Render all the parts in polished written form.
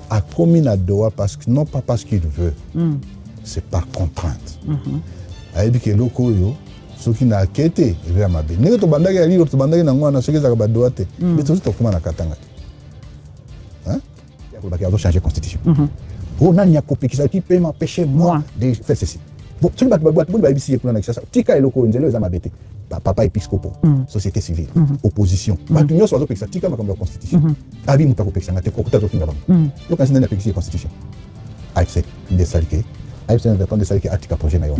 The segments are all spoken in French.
a commis na Doha parce que non pas parce qu'il veut, c'est par contrainte. A dit que loko yo ce qui n'a qu'été vers ma belle. N'est-ce pas bandage ali to bandage na ngwana ce qui za ba Doha te. Mais tout ça comment na katanga. Hein? Il y a changer constitution. Oh nani a copié qui peut m'empêcher moi de faire ceci. Bon, tu vas ici pour ça. Tika et loko nzelo za ma bête. Papa épiscopo, société civile, opposition. Tout soit ça. Tika ma comme la constitution. Abi muta ko peksa ngate ko kutazo finga bango. Donc quand na peksa constitution. AFC de salike. AFC ne dépend de salike atika projet na yo.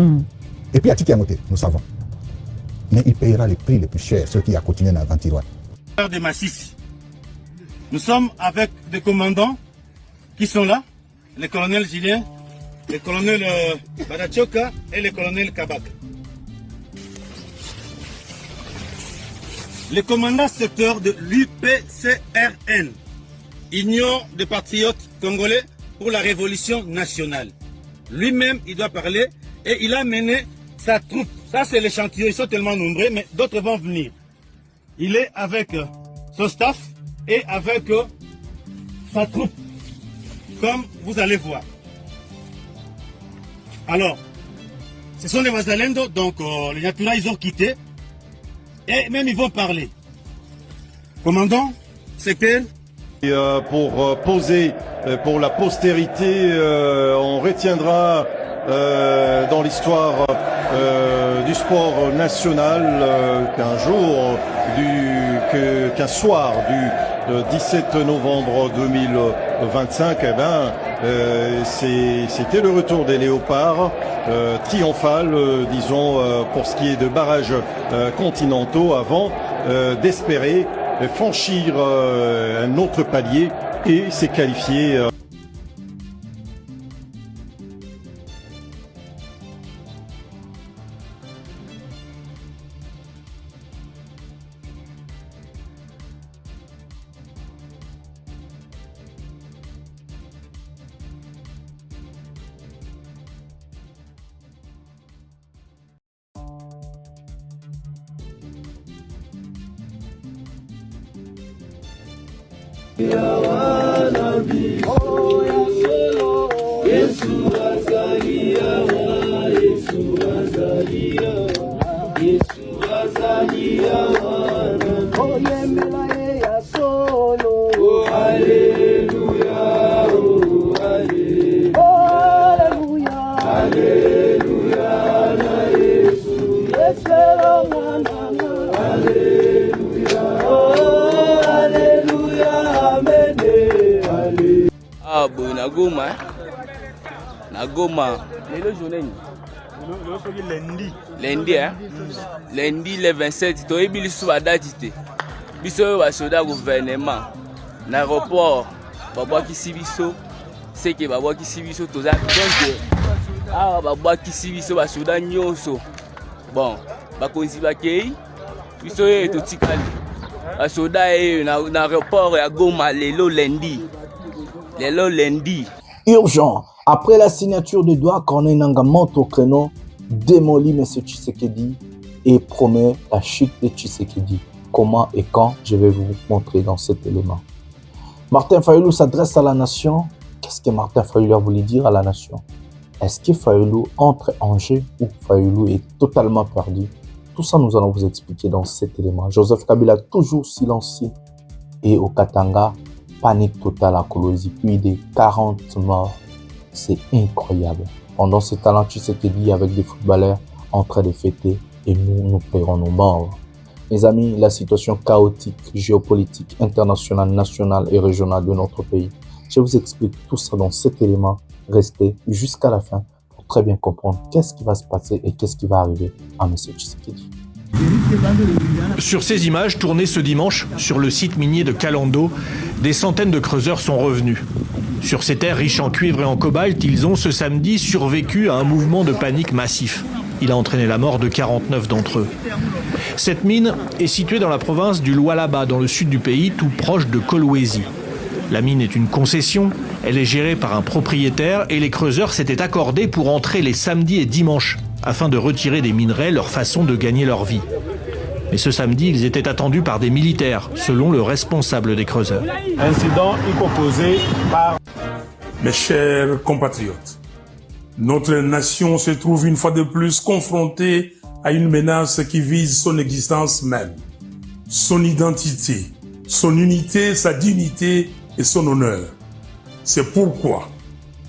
Et puis atika ngote, nous savons. Mais il payera les prix les plus chers ceux qui a continué à aventurer. De Massissi. Nous sommes avec des commandants qui sont là, le colonel Julien, le colonel Badachoka et le colonel Kabak. Le commandant secteur de l'UPCRN, Union des patriotes congolais pour la révolution nationale. Lui-même, il doit parler et il a mené sa troupe. Ça, c'est l'échantillon, ils sont tellement nombreux, mais d'autres vont venir. Il est avec son staff et avec sa troupe, comme vous allez voir. Alors, ce sont les Wazalendo, donc les Nyatura, ils ont quitté. Et même ils vont parler. Commandant, c'est quel? Pour poser pour la postérité, on retiendra dans l'histoire du sport national qu'un jour, qu'un soir du 17 novembre 2025, c'était le retour des léopards triomphal, disons, pour ce qui est de barrages continentaux, avant d'espérer franchir un autre palier et s'est qualifié. Goma. Lundi le 27, tu es bien sur la date. Biso va soldat gouvernement. L'aéroport, baba qui sibiso, c'est que baba qui sibiso tous donc baba qui sibiso va soldat nyonso. Bon, ba konzi ba kei. Biso e to tikali. Ba soldat e na aéroport ya Goma lelo lundi. Urgent. Après la signature de Doha, Corneille Nangaa monte au créneau, démolit M. Tshisekedi et promet la chute de Tshisekedi. Comment et quand, je vais vous montrer dans cet élément. Martin Fayulu s'adresse à la nation. Qu'est-ce que Martin Fayulu a voulu dire à la nation? Est-ce que Fayulu entre en jeu ou Fayulu est totalement perdu? Tout ça, nous allons vous expliquer dans cet élément. Joseph Kabila toujours silencieux et au Katanga, panique totale à Kolwezi, plus de 40 morts. C'est incroyable. Pendant ce temps-là, Tshisekedi avec des footballeurs en train de fêter et nous paierons nos morts. Mes amis, la situation chaotique, géopolitique, internationale, nationale et régionale de notre pays. Je vous explique tout ça dans cet élément. Restez jusqu'à la fin pour très bien comprendre qu'est-ce qui va se passer et qu'est-ce qui va arriver à M. Tshisekedi. Sur ces images tournées ce dimanche sur le site minier de Kalando, des centaines de creuseurs sont revenus. Sur ces terres riches en cuivre et en cobalt, ils ont ce samedi survécu à un mouvement de panique massif. Il a entraîné la mort de 49 d'entre eux. Cette mine est située dans la province du Lualaba, dans le sud du pays, tout proche de Kolwezi. La mine est une concession, elle est gérée par un propriétaire et les creuseurs s'étaient accordés pour entrer les samedis et dimanches afin de retirer des minerais leur façon de gagner leur vie. Mais ce samedi, ils étaient attendus par des militaires, selon le responsable des creuseurs. Incident causé par... Mes chers compatriotes, notre nation se trouve une fois de plus confrontée à une menace qui vise son existence même, son identité, son unité, sa dignité et son honneur. C'est pourquoi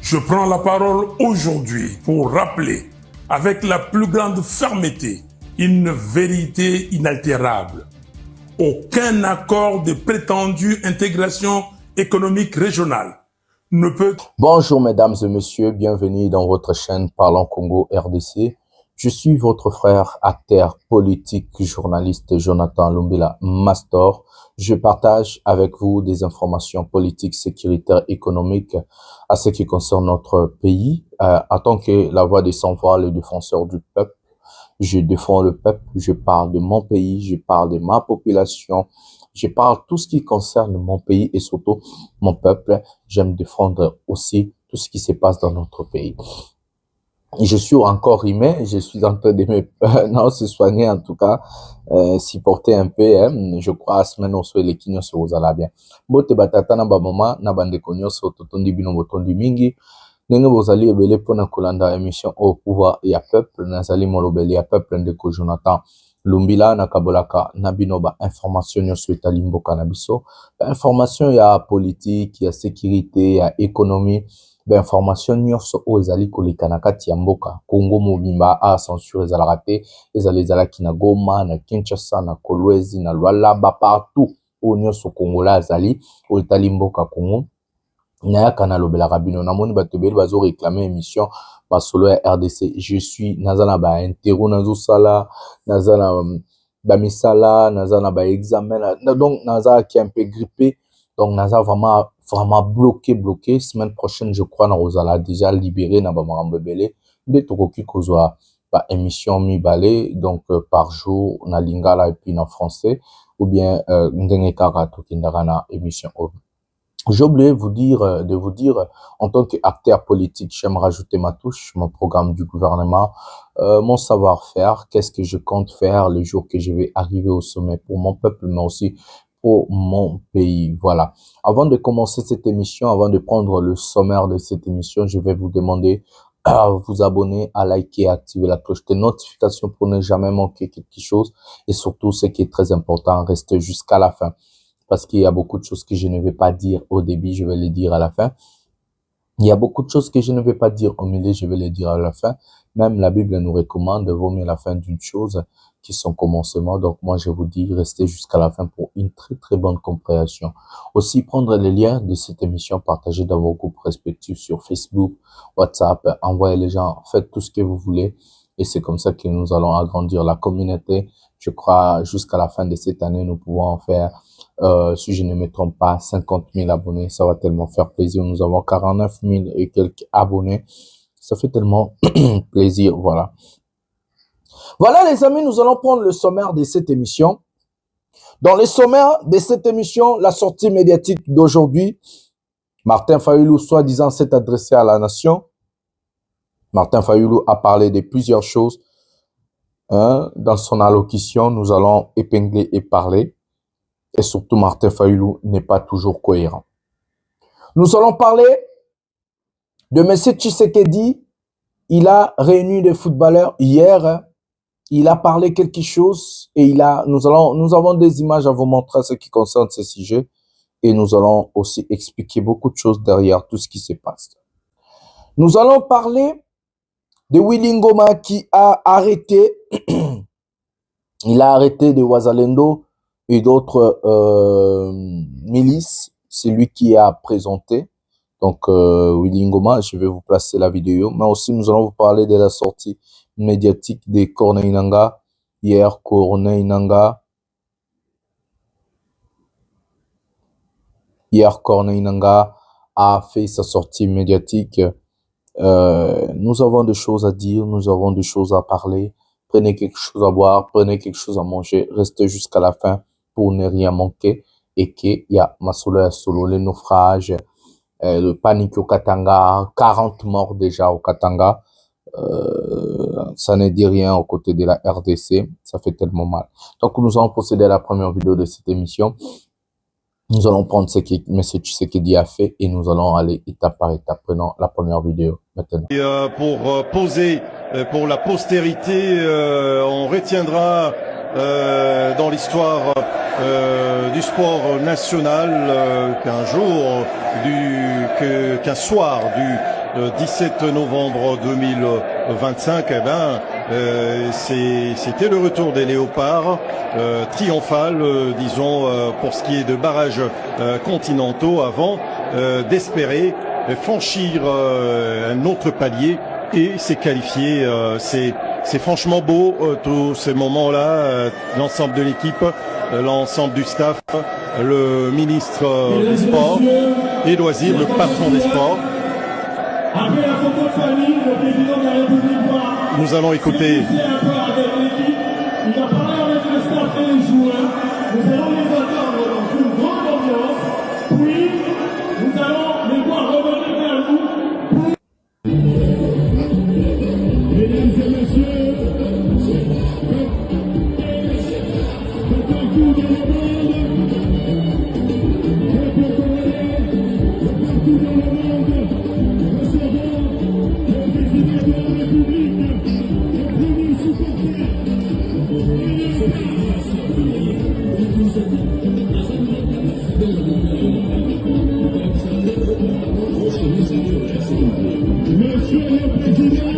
je prends la parole aujourd'hui pour rappeler avec la plus grande fermeté une vérité inaltérable. Aucun accord de prétendue intégration économique régionale ne peut... Bonjour mesdames et messieurs, bienvenue dans votre chaîne Parlons Congo RDC. Je suis votre frère, acteur politique, journaliste Jonathan Lumbila Mastor. Je partage avec vous des informations politiques, sécuritaires, économiques à ce qui concerne notre pays. En tant que la voix des sans-voix, le défenseur du peuple, je défends le peuple, je parle de mon pays, je parle de ma population, je parle tout ce qui concerne mon pays et surtout mon peuple. J'aime défendre aussi tout ce qui se passe dans notre pays. Je suis encore humain, je suis en train de me se soigner en tout cas, supporter un peu, hein. Je crois à semaine on soit les kinyo se ozala bien. Bote batata na ba mama na bande konyo so totondi bino botondi mingi. Ndenge bozali ebele pona kolanda émission au pouvoir ya peuple nazali molobeli ya peuple ndeko Jonathan Lumbila na kabolaka na bino ba information nyonso etali mboka na biso, information ya politique, ya sécurité, ya économie, information nyonso oyo ezali koleka na kati ya mboka Congo mobimba a censure ezalaka te, ezalaki na Goma, na Kinshasa, na Kolwezi, na Lualaba, partout oyo nyonso Kongola azali oyo etali mboka Congo. Nayaka na lobelaka bino namoni bato ebele bazo réclamer émission basolo ya RDC. Je suis naza na ba interro nazo sala, naza na ba misala, naza na ba examen, donc naza qui un peu grippé, donc naza vraiment bloqué. Semaine prochaine je crois na rozala déjà libéré na ba makambo ebele nde tokoki kozwa ba émission mibale donc par jour na lingala et puis na français ou bien ndenge kaka tokendaka na émission oyo. J'ai oublié de vous dire, en tant qu'acteur politique, j'aime rajouter ma touche, mon programme du gouvernement, mon savoir-faire, qu'est-ce que je compte faire le jour que je vais arriver au sommet pour mon peuple, mais aussi pour mon pays. Voilà. Avant de commencer cette émission, avant de prendre le sommaire de cette émission, je vais vous demander à vous abonner, à liker, à activer la cloche de notification pour ne jamais manquer quelque chose. Et surtout, ce qui est très important, restez jusqu'à la fin. Parce qu'il y a beaucoup de choses que je ne vais pas dire au début, je vais les dire à la fin. Il y a beaucoup de choses que je ne vais pas dire au milieu, je vais les dire à la fin. Même la Bible nous recommande de vaut mieux la fin d'une chose qui son commencement. Donc moi, je vous dis, restez jusqu'à la fin pour une très très bonne compréhension. Aussi, prendre les liens de cette émission, partager dans vos groupes respectifs sur Facebook, WhatsApp, envoyer les gens, faites tout ce que vous voulez. Et c'est comme ça que nous allons agrandir la communauté. Je crois jusqu'à la fin de cette année, nous pouvons en faire, si je ne me trompe pas, 50 000 abonnés. Ça va tellement faire plaisir. Nous avons 49 000 et quelques abonnés. Ça fait tellement plaisir. Voilà. Voilà les amis, nous allons prendre le sommaire de cette émission. Dans le sommaire de cette émission, la sortie médiatique d'aujourd'hui, Martin Fayulu, soi-disant, s'est adressé à la nation. Martin Fayulu a parlé de plusieurs choses. Dans son allocution, nous allons épingler et parler. Et surtout, Martin Fayulu n'est pas toujours cohérent. Nous allons parler de M. Tshisekedi. Il a réuni des footballeurs hier. Il a parlé quelque chose et nous avons des images à vous montrer à ce qui concerne ce sujet. Et nous allons aussi expliquer beaucoup de choses derrière tout ce qui se passe. Nous allons parler de Willy Ngoma qui a arrêté, il a arrêté de Wazalendo et d'autres milices. C'est lui qui a présenté. Donc, Willy Ngoma, je vais vous placer la vidéo. Mais aussi, nous allons vous parler de la sortie médiatique de Corneille Nangaa. Hier, Corneille Nangaa a fait sa sortie médiatique. Nous avons des choses à dire, nous avons des choses à parler. Prenez quelque chose à boire, prenez quelque chose à manger. Restez jusqu'à la fin pour ne rien manquer. Et qu'il y a Masolo Solo, les naufrages, le panique au Katanga, 40 morts déjà au Katanga. ça ne dit rien aux côtés de la RDC. Ça fait tellement mal. Donc, nous allons procéder à la première vidéo de cette émission. Nous allons prendre ce que M. Tshisekedi a fait et nous allons aller étape par étape. Prenons la première vidéo maintenant. Et pour poser pour la postérité, on retiendra dans l'histoire du sport national qu'un jour, qu'un soir du 17 novembre 2025, eh ben, c'était le retour des léopards triomphal, disons, pour ce qui est de barrages continentaux, avant d'espérer franchir un autre palier et s'est qualifié. C'est franchement beau, tous ces moments-là, l'ensemble de l'équipe, l'ensemble du staff, le ministre des Sports et Loisirs, le patron des Sports. Après la photo de famille, le président de la République va... Nous allons écouter... Il va parler avec le staff et les joueurs. Nous allons les attendre dans une grande ambiance. Puis, nous allons les voir revenir vers nous. Mesdames et messieurs, partout dans le monde, partout dans le monde, recevons le président de la République, le premier supporter. Monsieur le Président,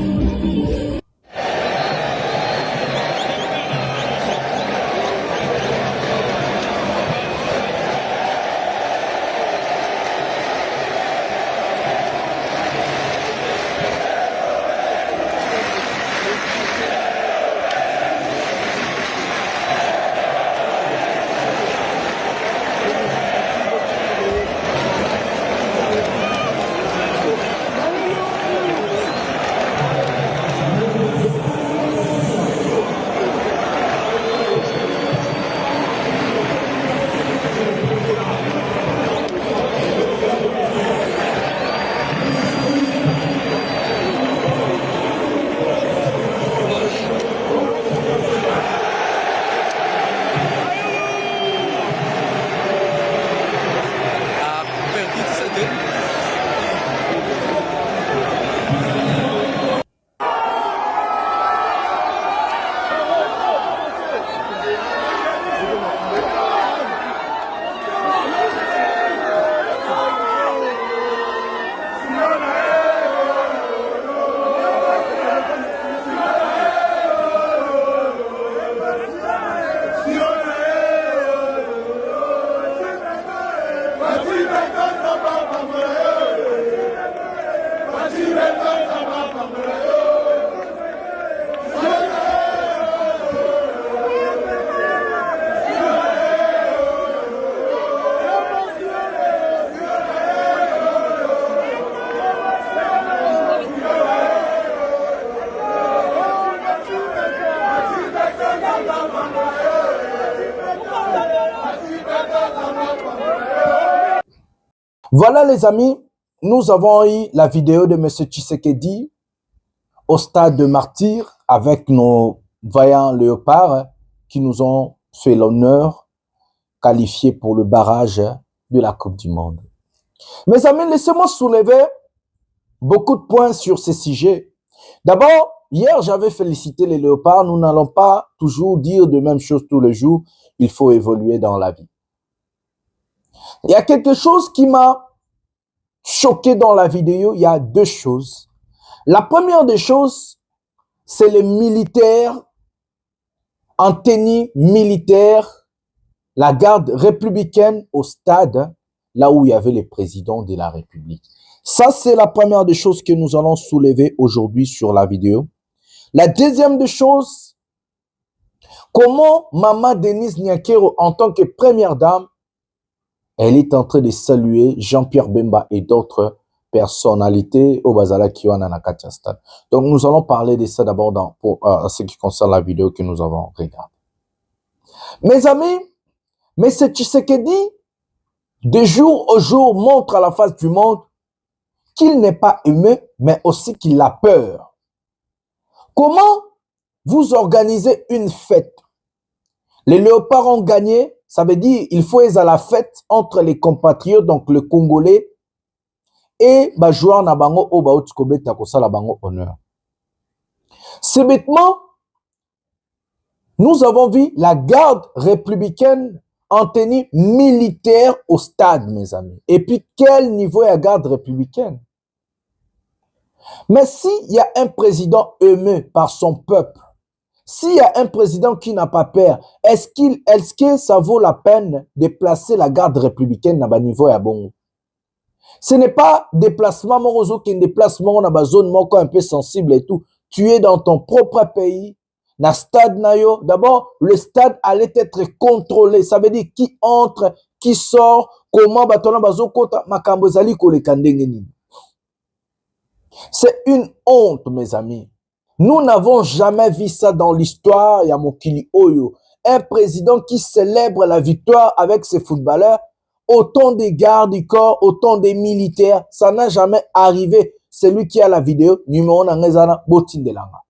voilà les amis, nous avons eu la vidéo de M. Tshisekedi au stade de Martyrs avec nos vaillants léopards qui nous ont fait l'honneur qualifiés pour le barrage de la Coupe du Monde. Mes amis, laissez-moi soulever beaucoup de points sur ces sujets. D'abord, hier, j'avais félicité les léopards. Nous n'allons pas toujours dire de même chose tous les jours. Il faut évoluer dans la vie. Il y a quelque chose qui m'a choqué dans la vidéo. Il y a deux choses. La première des choses, c'est les militaires en tenue militaire, la garde républicaine au stade, là où il y avait les présidents de la République. Ça, c'est la première des choses que nous allons soulever aujourd'hui sur la vidéo. La deuxième des choses, comment Maman Denise Nyakero, en tant que première dame, elle est en train de saluer Jean-Pierre Bemba et d'autres personnalités au Bazala Kiwana Nakatia Stade. Donc, nous allons parler de ça d'abord pour ce qui concerne la vidéo que nous avons regardée. Mes amis, M. Tshisekedi, de jour au jour, montre à la face du monde qu'il n'est pas aimé, mais aussi qu'il a peur. Comment vous organisez une fête? Les Léopards ont gagné, ça veut dire il faut être à la fête entre les compatriotes, donc le Congolais, et les joueurs na bango au baouti kobeta kosala bango honneur. C'est bêtement, nous avons vu la garde républicaine en tenue militaire au stade, mes amis. Et puis, quel niveau est la garde républicaine? Mais s'il y a un président aimé par son peuple, s'il y a un président qui n'a pas peur, est-ce que ça vaut la peine de placer la garde républicaine dans le niveau à bon? Ce n'est pas déplacement, qui est un déplacement dans la zone un peu sensible et tout. Tu es dans ton propre pays, dans le stade nayo. D'abord, le stade allait être contrôlé. Ça veut dire qui entre, qui sort, comment batona bazokota makambozali kolekandengeni. C'est une honte, mes amis. Nous n'avons jamais vu ça dans l'histoire. Ya Mokili Oyo. Un président qui célèbre la victoire avec ses footballeurs, autant des gardes du corps, autant des militaires. Ça n'a jamais arrivé. C'est lui qui a la vidéo. Numéro Nangezana Botindelanga.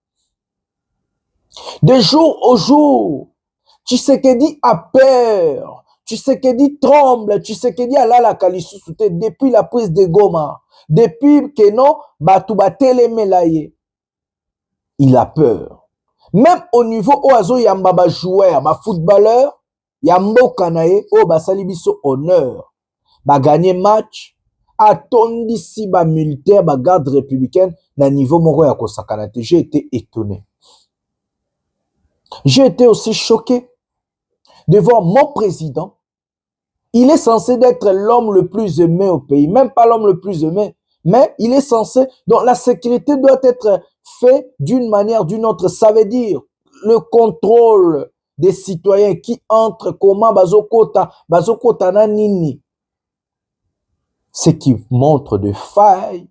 De jour au jour, Tshisekedi a peur. Tshisekedi tremble. Tshisekedi a la kalisousoute depuis la prise de Goma. Depuis que non, Batoubatele Melaye. Il a peur. Même au niveau oazo yamba joueur, ma footballeur, yambo kanaye, o basalibiso honneur. Ba gagner match, attondi si ba militaire, ba garde républicaine, na niveau moko ya kosakanate. J'ai été étonné. J'ai été aussi choqué de voir mon président. Il est censé être l'homme le plus aimé au pays. Même pas l'homme le plus aimé, mais il est censé. Donc la sécurité doit être faite d'une manière ou d'une autre. Ça veut dire le contrôle des citoyens qui entrent, comment bazokota na nini. Ce qui montre de failles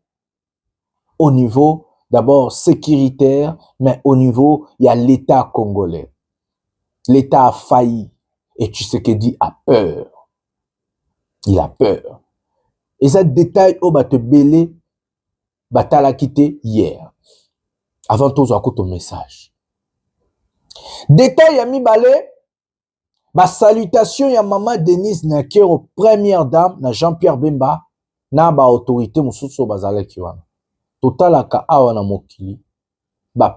au niveau d'abord sécuritaire, mais au niveau, il y a l'État congolais. L'État a failli. Et Tshisekedi a peur. Il a peur. Et ce détail, oh, te belé, la quitté hier. Avant tout, on ton message. Détail, yami balé, salutation, ya maman Denise Nakero, première dame, na Jean-Pierre Bemba, na autorité, moussousso bazale kiwana. Totalaka awa na mokili,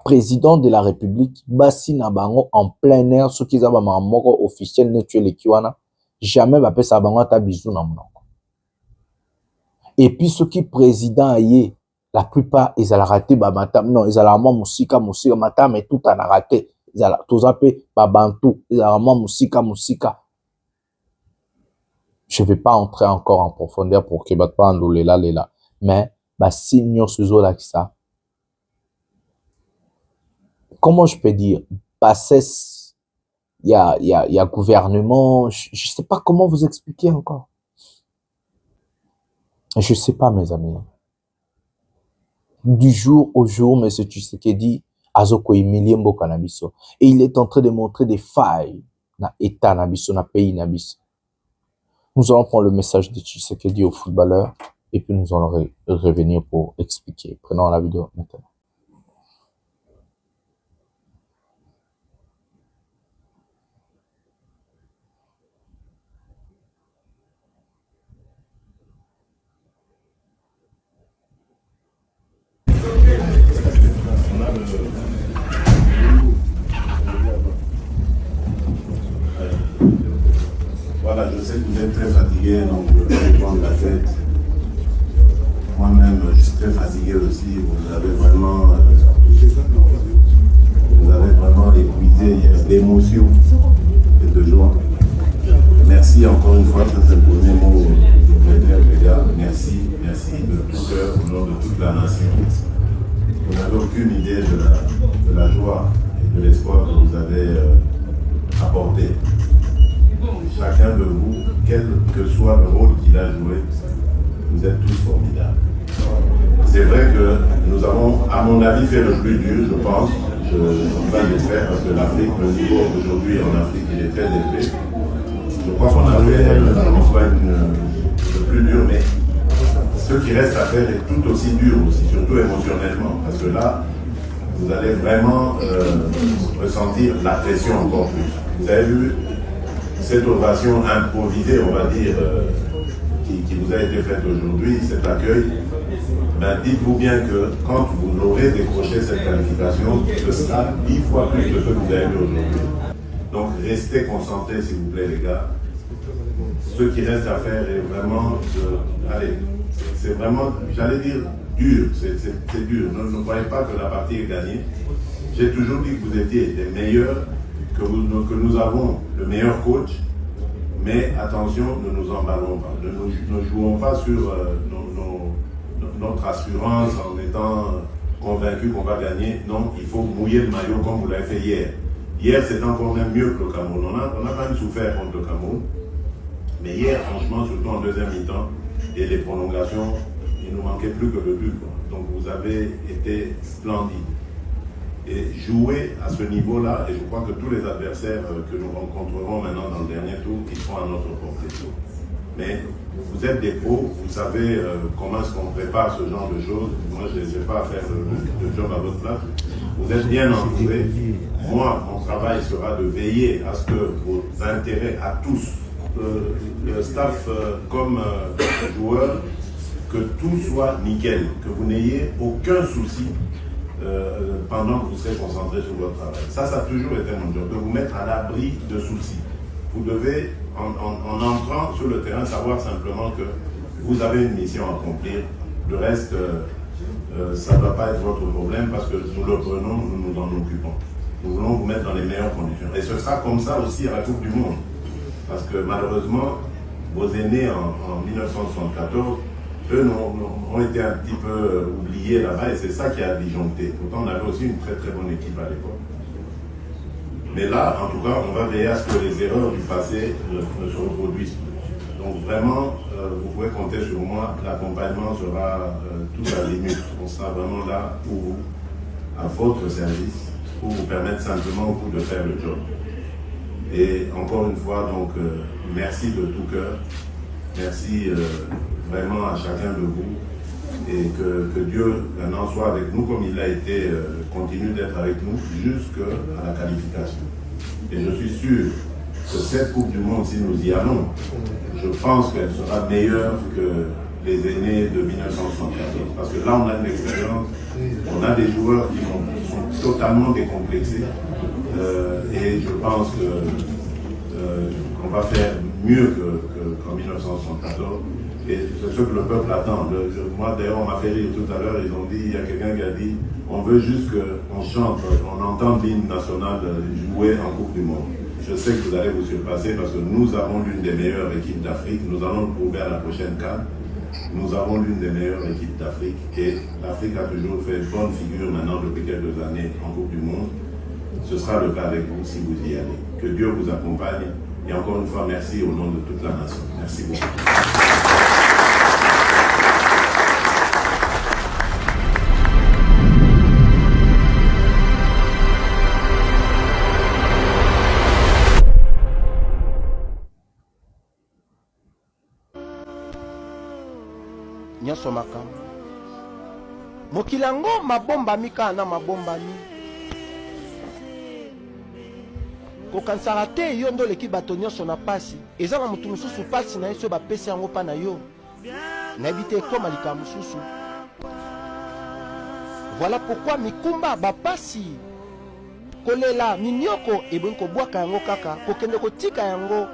président de la République, basi na bango en plein air, ceux qui ont un moko officiel ne tué les kiwana, jamais va faire ça bango ta bisou na monoko. Et puis ceux qui président aye, la plupart ils ont raté matam, non ils ont musika matam et tout a raté, ils ont tous appelé babantou, ils ont musika. Je vais pas entrer encore en profondeur pour que bat pas andolela lela, mais signor suzo là qui ça. Comment je peux dire, il y a gouvernement, je sais pas comment vous expliquer encore. Je sais pas, mes amis. Du jour au jour, M. Tshisekedi azoko humilié mboka na biso. Et il est en train de montrer des failles na état na biso, na pays na biso. Nous allons prendre le message de Tshisekedi aux footballeurs et puis nous allons revenir pour expliquer. Prenons la vidéo maintenant. Voilà, je sais que vous êtes très fatigué, donc je vais prendre la tête. Moi-même, je suis très fatigué aussi. Vous avez vraiment épuisé d'émotions et de joie. Merci encore une fois, ça c'est le premier mot que je vais dire, les gars. Merci de tout cœur au nom de toute la nation. Vous n'avez aucune idée de la joie et de l'espoir que vous avez apporté. Chacun de vous, quel que soit le rôle qu'il a joué, vous êtes tous formidables. C'est vrai que nous avons, à mon avis, fait le plus dur, je pense. J'espère, parce que l'Afrique, le niveau d'aujourd'hui en Afrique, il est très élevé. Je crois qu'on a fait le plus dur, mais ce qui reste à faire est tout aussi dur aussi, surtout émotionnellement. Parce que là, vous allez vraiment ressentir la pression encore plus. Vous avez vu cette ovation improvisée, on va dire, qui vous a été faite aujourd'hui, cet accueil. Ben, dites-vous bien que quand vous aurez décroché cette qualification, ce sera 10 fois plus que ce que vous avez vu aujourd'hui. Donc restez concentrés s'il vous plaît les gars. Ce qui reste à faire est vraiment allez, c'est vraiment, j'allais dire, dur, c'est dur. Ne croyez pas que la partie est gagnée. J'ai toujours dit que vous étiez les meilleurs, que nous avons le meilleur coach, mais attention, ne nous emballons pas. Ne jouons pas sur notre assurance en étant convaincu qu'on va gagner. Non, il faut mouiller le maillot comme vous l'avez fait hier. Hier, c'était encore même mieux que le Cameroun. On a quand même souffert contre le Cameroun. Mais hier, franchement, surtout en deuxième mi-temps, et les prolongations, il nous manquait plus que le but. Donc vous avez été splendide. Et jouer à ce niveau-là, et je crois que tous les adversaires que nous rencontrerons maintenant dans le dernier tour, ils seront à notre portée. Mais vous êtes des pros, vous savez comment est-ce qu'on prépare ce genre de choses. Moi, je ne sais pas faire le job à votre place. Vous êtes bien entourés. Moi, mon travail sera de veiller à ce que vos intérêts à tous, le staff comme joueurs, que tout soit nickel, que vous n'ayez aucun souci pendant que vous serez concentré sur votre travail. Ça a toujours été mon job, de vous mettre à l'abri de soucis. Vous devez, en entrant sur le terrain, savoir simplement que vous avez une mission à accomplir. Le reste, ça ne doit pas être votre problème parce que nous le prenons, nous nous en occupons. Nous voulons vous mettre dans les meilleures conditions. Et ce sera comme ça aussi à la Coupe du Monde. Parce que malheureusement, vos aînés en 1974, eux ont été un petit peu oubliés là-bas et c'est ça qui a disjoncté. Pourtant, on avait aussi une très très bonne équipe à l'époque. Mais là, en tout cas, on va veiller à ce que les erreurs du passé ne se reproduisent plus. Donc vraiment, vous pouvez compter sur moi. L'accompagnement sera tout à limite. On sera vraiment là pour vous, à votre service, pour vous permettre simplement de faire le job. Et encore une fois, donc, merci de tout cœur. Merci vraiment à chacun de vous. Et que Dieu maintenant soit avec nous comme il a été, continue d'être avec nous jusqu'à la qualification. Et je suis sûr que cette Coupe du Monde, si nous y allons, je pense qu'elle sera meilleure que les aînés de 1974. Parce que là, on a une expérience, on a des joueurs qui sont totalement décomplexés. Et je pense qu'on va faire mieux qu'en 1974. Et c'est ce que le peuple attend. Moi, d'ailleurs, on m'a fait rire tout à l'heure. Ils ont dit, il y a quelqu'un qui a dit, on veut juste qu'on chante, on entende l'hymne national jouer en Coupe du Monde. Je sais que vous allez vous surpasser parce que nous avons l'une des meilleures équipes d'Afrique. Nous allons le prouver à la prochaine CAN. Nous avons l'une des meilleures équipes d'Afrique. Et l'Afrique a toujours fait bonne figure maintenant depuis quelques années en Coupe du Monde. Ce sera le cas avec vous si vous y allez. Que Dieu vous accompagne. Et encore une fois, merci au nom de toute la nation. Merci beaucoup. Nyonso makambo mokili yango mabombami kaka na mabombami kokanisaka te yo nde oleki bato nyonso na pasi eza na motu mosusu pasi na ye so bapesi yango mpa na yo nayebi te ekoma likambo mosusu. Voilà pourquoi mikumba bapasi kolela minioko ebongi kobwaka yango kaka kokende kotika yango.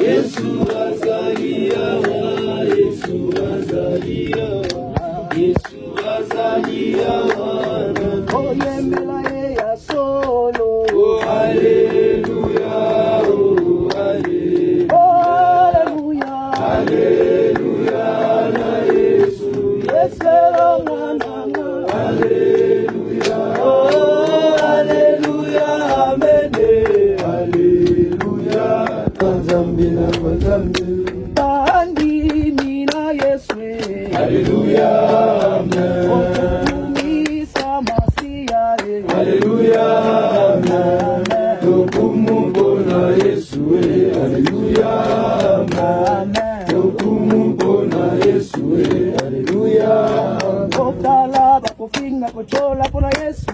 Yesu azalia, Yesu azalia, Yesu azalia, oyembela ye ya solo. Oh Alléluia, oh Alléluia, Alléluia na Yesu, Yesu ngana, Alléluia, oh Alléluia, amen, Alléluia. Zambina Zambina Bandi mina Yesu Alléluia amen Misa Masia Alléluia amen Tukumubona Yesu Alléluia amen Okala bakofinga kochola pona Yesu.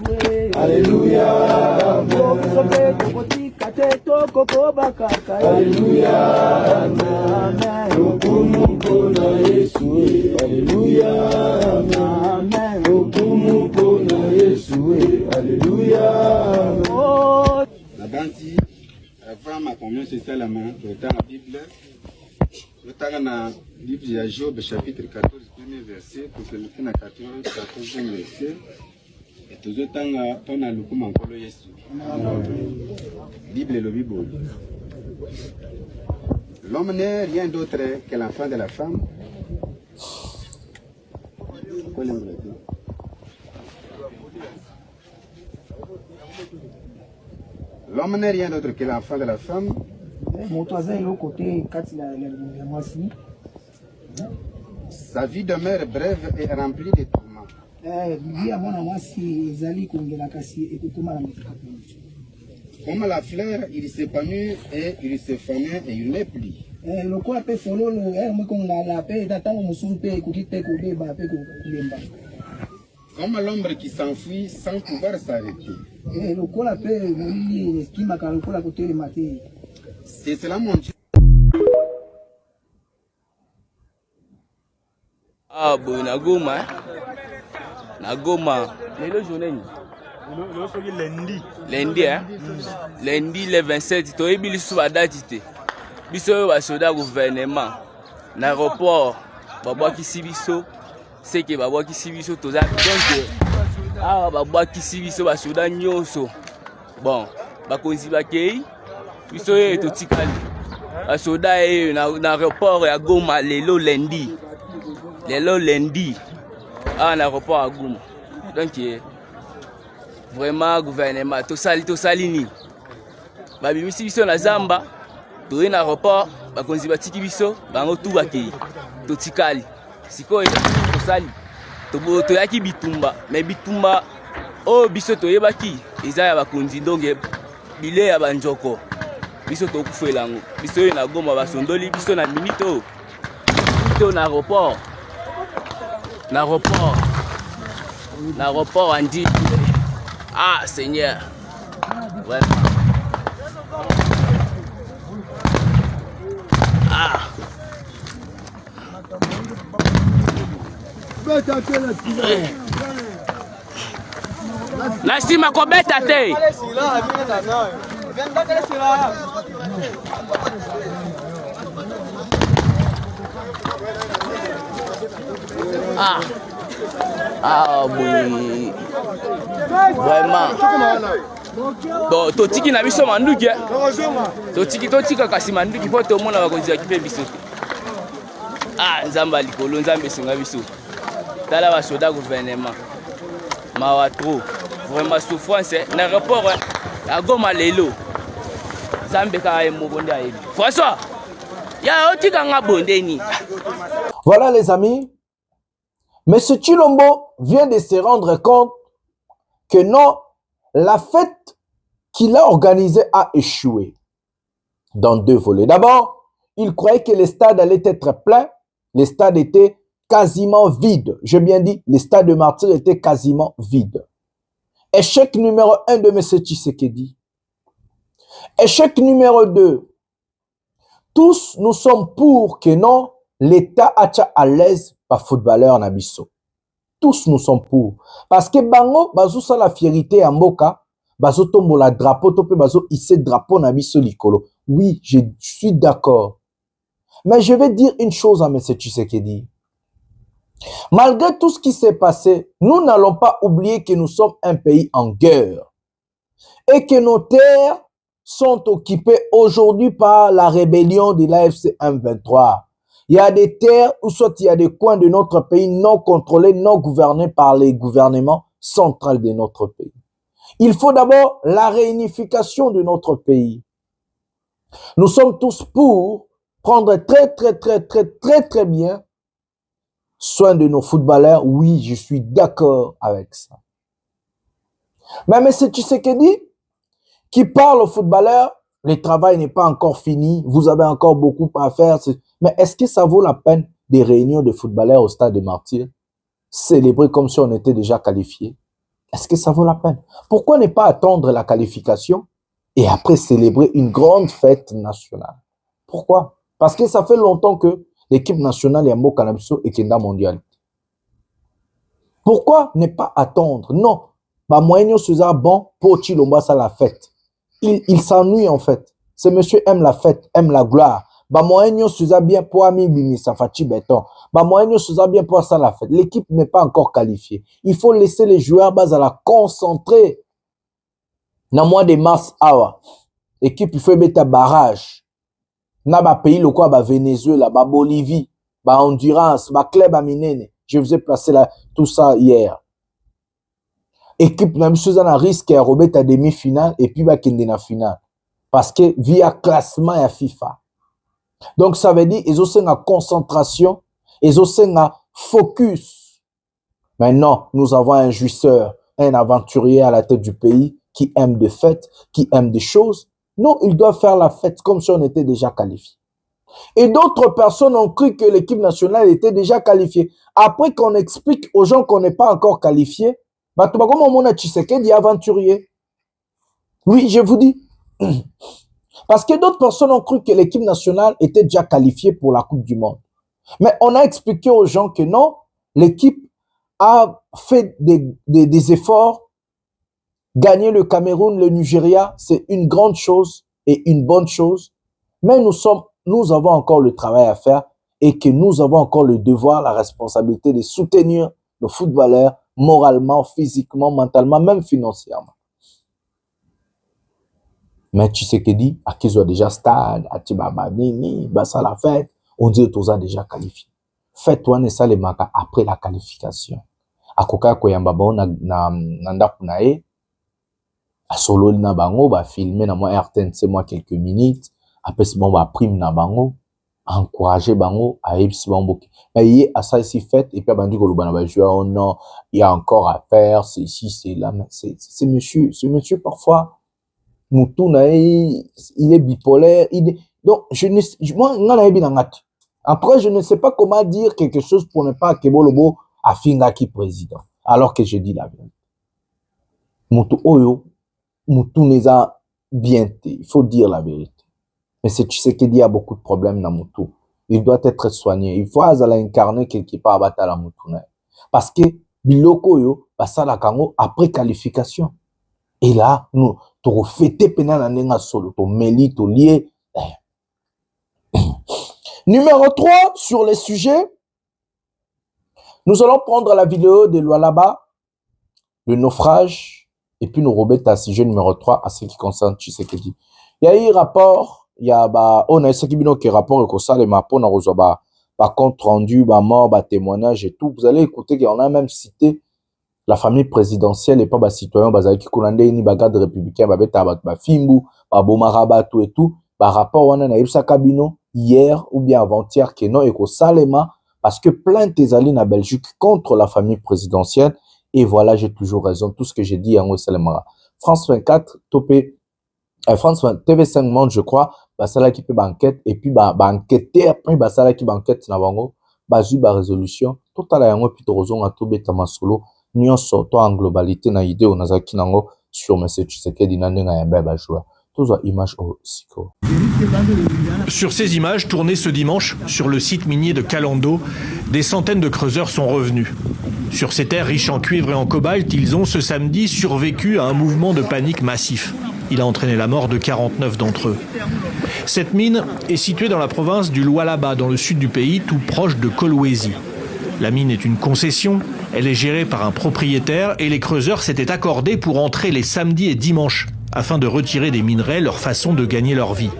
Hallelujah. Sobe kotika te toko kobaka. Hallelujah. Amen. Okumu pona Yesu. Hallelujah. Amen. Okumu pona Yesu. Hallelujah. Oh. La danse, avant ma commune, c'est ça la main, dans la Bible. Dans la Bible de Job, chapitre 14, premier verset, pour que le fin à 14 verset, et tout le temps, on a le coup en colo Yesu. Bible et le Bible. L'homme n'est rien d'autre que l'enfant de la femme. L'homme n'est rien d'autre que l'enfant de la femme. Sa vie demeure brève et remplie de tourments. Comme la fleur, il s'épanouit et il se fane et il n'est plus. Comme l'ombre qui s'enfuit sans pouvoir s'arrêter. C'est cela mon Dieu. Ah bon, na Goma. Na Goma. Lelo journée ni. Lundi, hein? Lundi le 27, tu as eu la date. Biso wa soda gouvernement. L'aéroport, baba ki sibiso, c'est que baba ki sibiso toza donc ah baba ki sibiso ba soda nyonso. Bon, ba konzi ba kei. Biso e to tikali. Ba soda e na aéroport ya Goma lelo lundi. Lelo lundi. Ah na aéroport à Goma. Donc vraiment gouvernement to sali ni. Ba bimisi biso na Zamba. Toye na aéroport bakonzi batiki biso bango tu bakei totikali sikoyo tosali toyaki bitumba mais bitumba o biso toyebaki eza ya bakonzi donc bile ya banjoko biso tokufela yango biso na Goma basondoli biso na minito na aéroport andi ah Seigneur voilà. Nasima kobeta te. Oui. Vraiment. Bon, totiki na biso manduki. Totika kasi manduki po to mona bakonzi akipe biso. Ah, nzamba likolo nzambe singa biso. Tala ba soda gouvernement. Mawa trop. Vraiment souffrance na rapport à Goma lelo. Nzambe ka e mobonde ayebi. François. Ya otika nga bondeni. Voilà les amis. Monsieur Chilombo vient de se rendre compte que non, la fête qu'il a organisée a échoué dans deux volets. D'abord, il croyait que le stade allait être plein. Le stade était quasiment vide. J'ai bien dit, le stade de Martyr était quasiment vide. Échec numéro 1 de M. Tshisekedi. Échec numéro 2. Tous nous sommes pour que non, l'État acha à l'aise par footballeur Nabiso. Tous nous sommes pour. Parce que bango, bazou sa la fierté en Mboka, bazou tombo la drapeau, tope bazou isse drapeau Nabiso likolo. Oui, je suis d'accord. Mais je vais dire une chose à M. Tshisekedi. Malgré tout ce qui s'est passé, nous n'allons pas oublier que nous sommes un pays en guerre. Et que nos terres sont occupées aujourd'hui par la rébellion de l'AFC M23. Il y a des terres ou soit il y a des coins de notre pays non contrôlés, non gouvernés par les gouvernements centraux de notre pays. Il faut d'abord la réunification de notre pays. Nous sommes tous pour prendre très bien soin de nos footballeurs. Oui, je suis d'accord avec ça. Mais M. Tshisekedi, qui parle aux footballeurs, le travail n'est pas encore fini, vous avez encore beaucoup à faire. Mais est-ce que ça vaut la peine des réunions de footballeurs au stade des Martyrs, célébrer comme si on était déjà qualifié? Est-ce que ça vaut la peine? Pourquoi ne pas attendre la qualification et après célébrer une grande fête nationale? Pourquoi? Parce que ça fait longtemps que l'équipe nationale est en Canabiso et Kenda mondial. Pourquoi ne pas attendre? Non. Bah, moyen Souza bon pour Chilomba ça la fête. Il s'ennuie en fait. Ce monsieur aime la fête, aime la gloire. Bah, moyen Souza bien pour Ami Bimi Safati Béton. Bah, moyen Souza bien pour ça la fête. L'équipe n'est pas encore qualifiée. Il faut laisser les joueurs bas à la concentrer. Dans le mois de mars, l'équipe il faut mettre un barrage. Dans le pays, le quoi, bah, Venezuela, bah, Bolivie, bah, Honduras, bah, club à Minene. Je vous ai placé là, tout ça hier. Équipe, même chose, on a risque à remettre à demi-finale et puis, bah, qu'il y a finale. Parce que, via classement et FIFA. Donc, ça veut dire, ils ont une concentration, ils ont une focus. Maintenant, nous avons un jouisseur, un aventurier à la tête du pays qui aime des fêtes, qui aime des choses. Non, il doit faire la fête comme si on était déjà qualifié. Et d'autres personnes ont cru que l'équipe nationale était déjà qualifiée. Après qu'on explique aux gens qu'on n'est pas encore qualifié, bah, tu vas comme on a Tshisekedi aventurier. Oui, je vous dis. Parce que d'autres personnes ont cru que l'équipe nationale était déjà qualifiée pour la Coupe du Monde. Mais on a expliqué aux gens que non, l'équipe a fait des efforts. Gagner le Cameroun, le Nigeria, c'est une grande chose et une bonne chose. Mais nous avons encore le travail à faire et que nous avons encore le devoir, la responsabilité de soutenir nos footballeurs moralement, physiquement, mentalement, même financièrement. Mais Tshisekedi, à qui ont déjà stade, à Tibaba, Nini, Bassa la fête, on dit que tous a déjà qualifié. Faites-toi ça les maka après la qualification. À Koka Koyambaba, Nandakunae, à solo na bango, ba filmer na moi RTN, c'est moi quelques minutes. Après, c'est bon, ba prime na bango, encourager bango, à si bango. Mais il y a ça ici fait, et puis, bandi kolobana ba joueur, oh non, il y a encore à faire, c'est ici, c'est là, mais c'est monsieur, parfois, il est bipolaire, donc, après, je ne sais pas comment dire quelque chose pour ne pas que Bolobo a finga qui président. Alors que je dis la vérité. Moutou Oyo, Moutou n'est pas bien, il faut dire la vérité. Mais c'est Tshisekedi y a beaucoup de problèmes dans Moutou. Il doit être soigné. Il faut incarner quelque part à battre la Moutou. Parce que Biloko yo, ça la kango après qualification. Et là, nous, tu fêter pénal en nenga solo, tu meli, tu lié. Numéro 3, sur les sujets, nous allons prendre la vidéo de Lualaba, le naufrage, et puis nous remettre à sujet numéro 3 à ce qui concerne Tshisekedi. Il y a eu rapport, il y a on a ce qui est rapport et ça les maps on a reçu compte rendu, mort, témoignage et tout. Vous allez écouter qu'on a même cité la famille présidentielle et pas citoyen qui coulande ni garde républicain fimbu bomarabat et tout. Rapport on a eu ça cabino hier ou bien avant-hier que non et que salema parce que plainte des alliés en Belgique contre la famille présidentielle. Et voilà, j'ai toujours raison. Tout ce que j'ai dit en Salema. France 24, topé, France 20, TV5 Monde, je crois, ça là qui peut banquette, et puis enquêter, après, ça là qui banquette, na bango, résolution, tout à l'heure, puis t'ozon a tout bêta masolo, nyon sorto en globalité, na idée, on a zaki nango, sur M. Tshisekedi, nanenga yamba joueur. Image au Siko. Sur ces images tournées ce dimanche sur le site minier de Kalando, des centaines de creuseurs sont revenus. Sur ces terres riches en cuivre et en cobalt, ils ont ce samedi survécu à un mouvement de panique massif. Il a entraîné la mort de 49 d'entre eux. Cette mine est située dans la province du Lualaba, dans le sud du pays, tout proche de Kolwezi. La mine est une concession, elle est gérée par un propriétaire et les creuseurs s'étaient accordés pour entrer les samedis et dimanches, afin de retirer des minerais leur façon de gagner leur vie.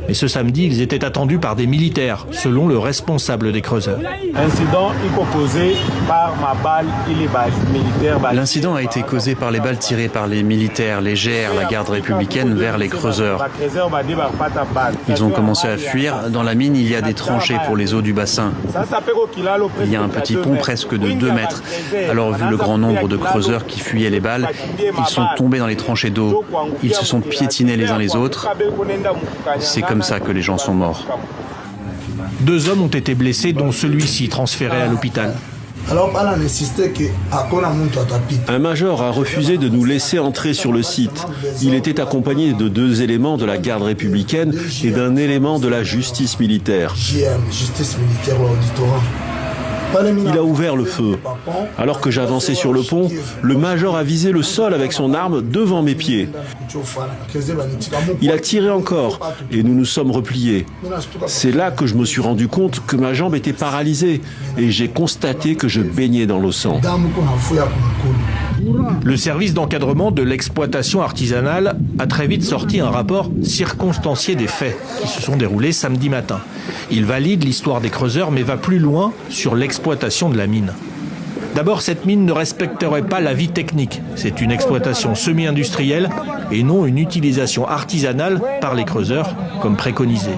Mais ce samedi, ils étaient attendus par des militaires, selon le responsable des creuseurs. L'incident a été causé par les balles tirées par les militaires, les GR, la garde républicaine vers les creuseurs. Ils ont commencé à fuir. Dans la mine, il y a des tranchées pour les eaux du bassin. Il y a un petit pont presque de 2 mètres. Alors, vu le grand nombre de creuseurs qui fuyaient les balles, ils sont tombés dans les tranchées d'eau. Ils se sont piétinés les uns les autres. C'est comme ça que les gens sont morts. 2 hommes ont été blessés, dont celui-ci transféré à l'hôpital. Un major a refusé de nous laisser entrer sur le site. Il était accompagné de 2 éléments de la garde républicaine et d'un élément de la justice militaire. Il a ouvert le feu. Alors que j'avançais sur le pont, le major a visé le sol avec son arme devant mes pieds. Il a tiré encore et nous nous sommes repliés. C'est là que je me suis rendu compte que ma jambe était paralysée et j'ai constaté que je baignais dans le sang. Le service d'encadrement de l'exploitation artisanale a très vite sorti un rapport circonstancié des faits qui se sont déroulés samedi matin. Il valide l'histoire des creuseurs mais va plus loin sur l'exploitation de la mine. D'abord, cette mine ne respecterait pas la vie technique. C'est une exploitation semi-industrielle et non une utilisation artisanale par les creuseurs, comme préconisé.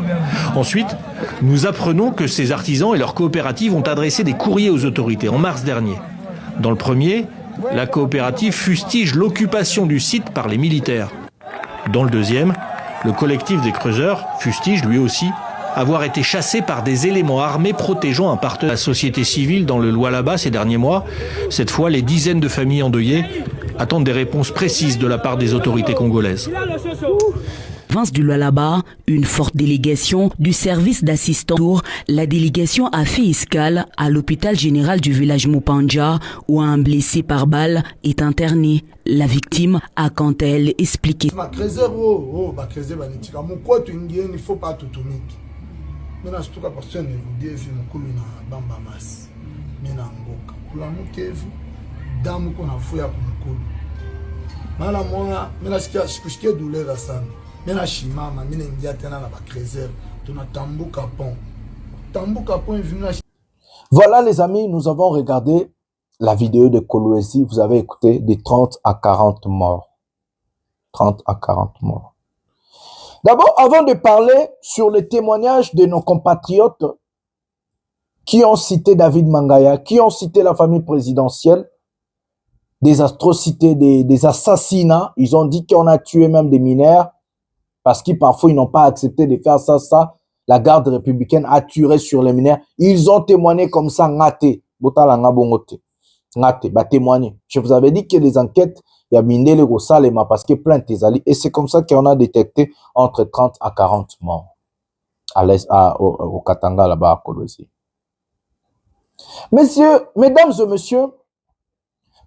Ensuite, nous apprenons que ces artisans et leurs coopératives ont adressé des courriers aux autorités en mars dernier. Dans le premier, la coopérative fustige l'occupation du site par les militaires. Dans le deuxième, le collectif des creuseurs fustige lui aussi avoir été chassé par des éléments armés protégeant un partenaire de la société civile dans le Lualaba ces derniers mois. Cette fois, les dizaines de familles endeuillées attendent des réponses précises de la part des autorités congolaises. Province du Lualaba, une forte délégation du service d'assistance. La délégation a fait escale à l'hôpital général du village Mopanja où un blessé par balle est interné. La victime a quant à elle expliqué. Voilà les amis, nous avons regardé la vidéo de Kolwezi. Vous avez écouté des 30 à 40 morts. 30 à 40 morts. D'abord, avant de parler sur les témoignages de nos compatriotes qui ont cité David Mangaya, qui ont cité la famille présidentielle, des atrocités, des assassinats, ils ont dit qu'on a tué même des mineurs, parce qu'ils parfois ils n'ont pas accepté de faire ça. La garde républicaine a tué sur les mineurs. Ils ont témoigné comme ça, ngate, botalanga bongote, ngate, bah témoigner. Je vous avais dit que les enquêtes, il y a Mindele Salema parce que plainte des alliés. Et c'est comme ça qu'on a détecté entre 30 à 40 morts à l'est, au Katanga, là-bas à Kolwezi. Messieurs, mesdames et messieurs,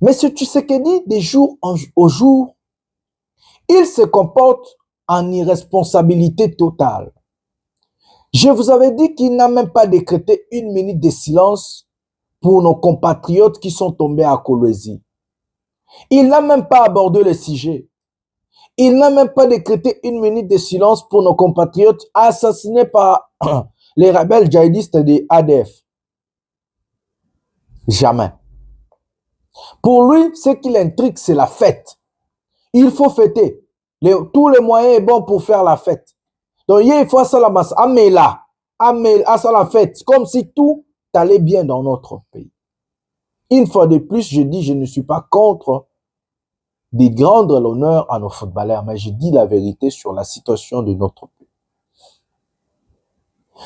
Monsieur Tshisekedi, des jours au jour, il se comporte en irresponsabilité totale. Je vous avais dit qu'il n'a même pas décrété 1 minute de silence pour nos compatriotes qui sont tombés à Kolwezi. Il n'a même pas abordé le sujet. Il n'a même pas décrété 1 minute de silence pour nos compatriotes assassinés par les rebelles djihadistes de ADF. Jamais. Pour lui, ce qui l'intrigue, c'est la fête. Il faut fêter. Tous les moyens sont bons pour faire la fête. Donc, il faut ça la masse. Amela, ça la fête. Comme si tout allait bien dans notre pays. Une fois de plus, je dis, je ne suis pas contre de rendre l'honneur à nos footballeurs, mais je dis la vérité sur la situation de notre pays.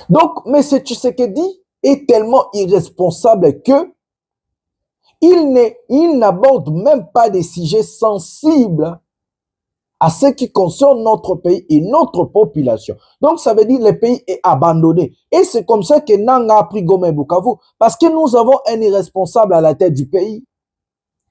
Donc, M. Tshisekedi est tellement irresponsable que il n'aborde même pas des sujets sensibles à ce qui concerne notre pays et notre population. Donc, ça veut dire que le pays est abandonné. Et c'est comme ça que Nanga a pris Goma et Bukavu. Parce que nous avons un irresponsable à la tête du pays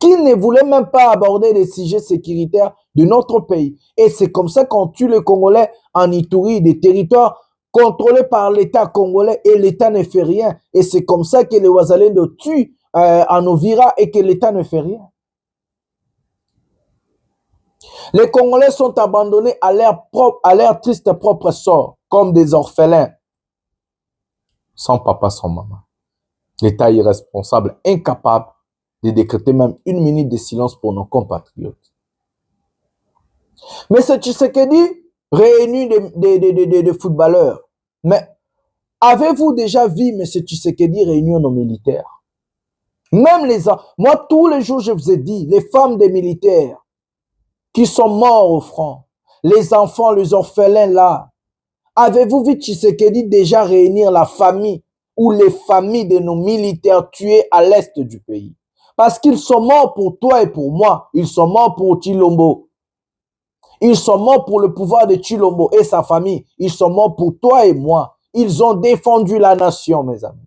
qui ne voulait même pas aborder les sujets sécuritaires de notre pays. Et c'est comme ça qu'on tue les Congolais en Ituri, des territoires contrôlés par l'État congolais et l'État ne fait rien. Et c'est comme ça que les Ouazalendo tuent en Ovira et que l'État ne fait rien. Les Congolais sont abandonnés à leur triste propre sort, comme des orphelins, sans papa, sans maman. L'État irresponsable, incapable de décréter même 1 minute de silence pour nos compatriotes. Mais ce Tshisekedi réunit des footballeurs. Mais avez-vous déjà vu M. Tshisekedi réunir nos militaires? Même moi, tous les jours, je vous ai dit, les femmes des militaires qui sont morts au front, les enfants, les orphelins là, Avez-vous vu Tshisekedi déjà réunir la famille ou les familles de nos militaires tués à l'est du pays? Parce qu'ils sont morts pour toi et pour moi. Ils sont morts pour Tshilombo. Ils sont morts pour le pouvoir de Tshilombo et sa famille. Ils sont morts pour toi et moi. Ils ont défendu la nation, mes amis.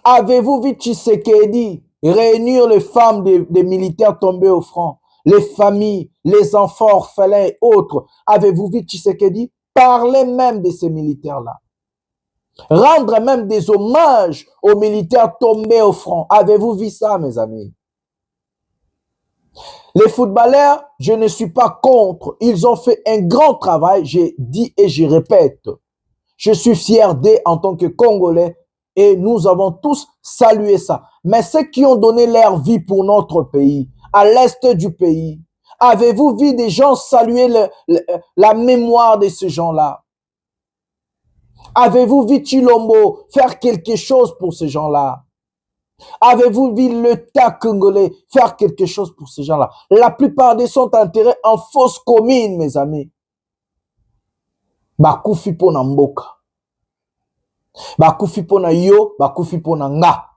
Avez-vous vu Tshisekedi réunir les femmes des militaires tombés au front, les familles, les enfants orphelins et autres? Avez-vous vu Tshisekedi parler même de ces militaires-là? Rendre même des hommages aux militaires tombés au front. Avez-vous vu ça, mes amis? Les footballeurs, je ne suis pas contre. Ils ont fait un grand travail, j'ai dit et je répète. Je suis fier d'eux en tant que Congolais et nous avons tous salué ça. Mais ceux qui ont donné leur vie pour notre pays, à l'est du pays, avez-vous vu des gens saluer la mémoire de ces gens-là? Avez-vous vu Tshilombo faire quelque chose pour ces gens-là? Avez-vous vu l'État congolais faire quelque chose pour ces gens-là? La plupart des sont enterrés en fosse commune, mes amis. Bakufi pona mboka. Bakufi pona yo, bakufi pona nga.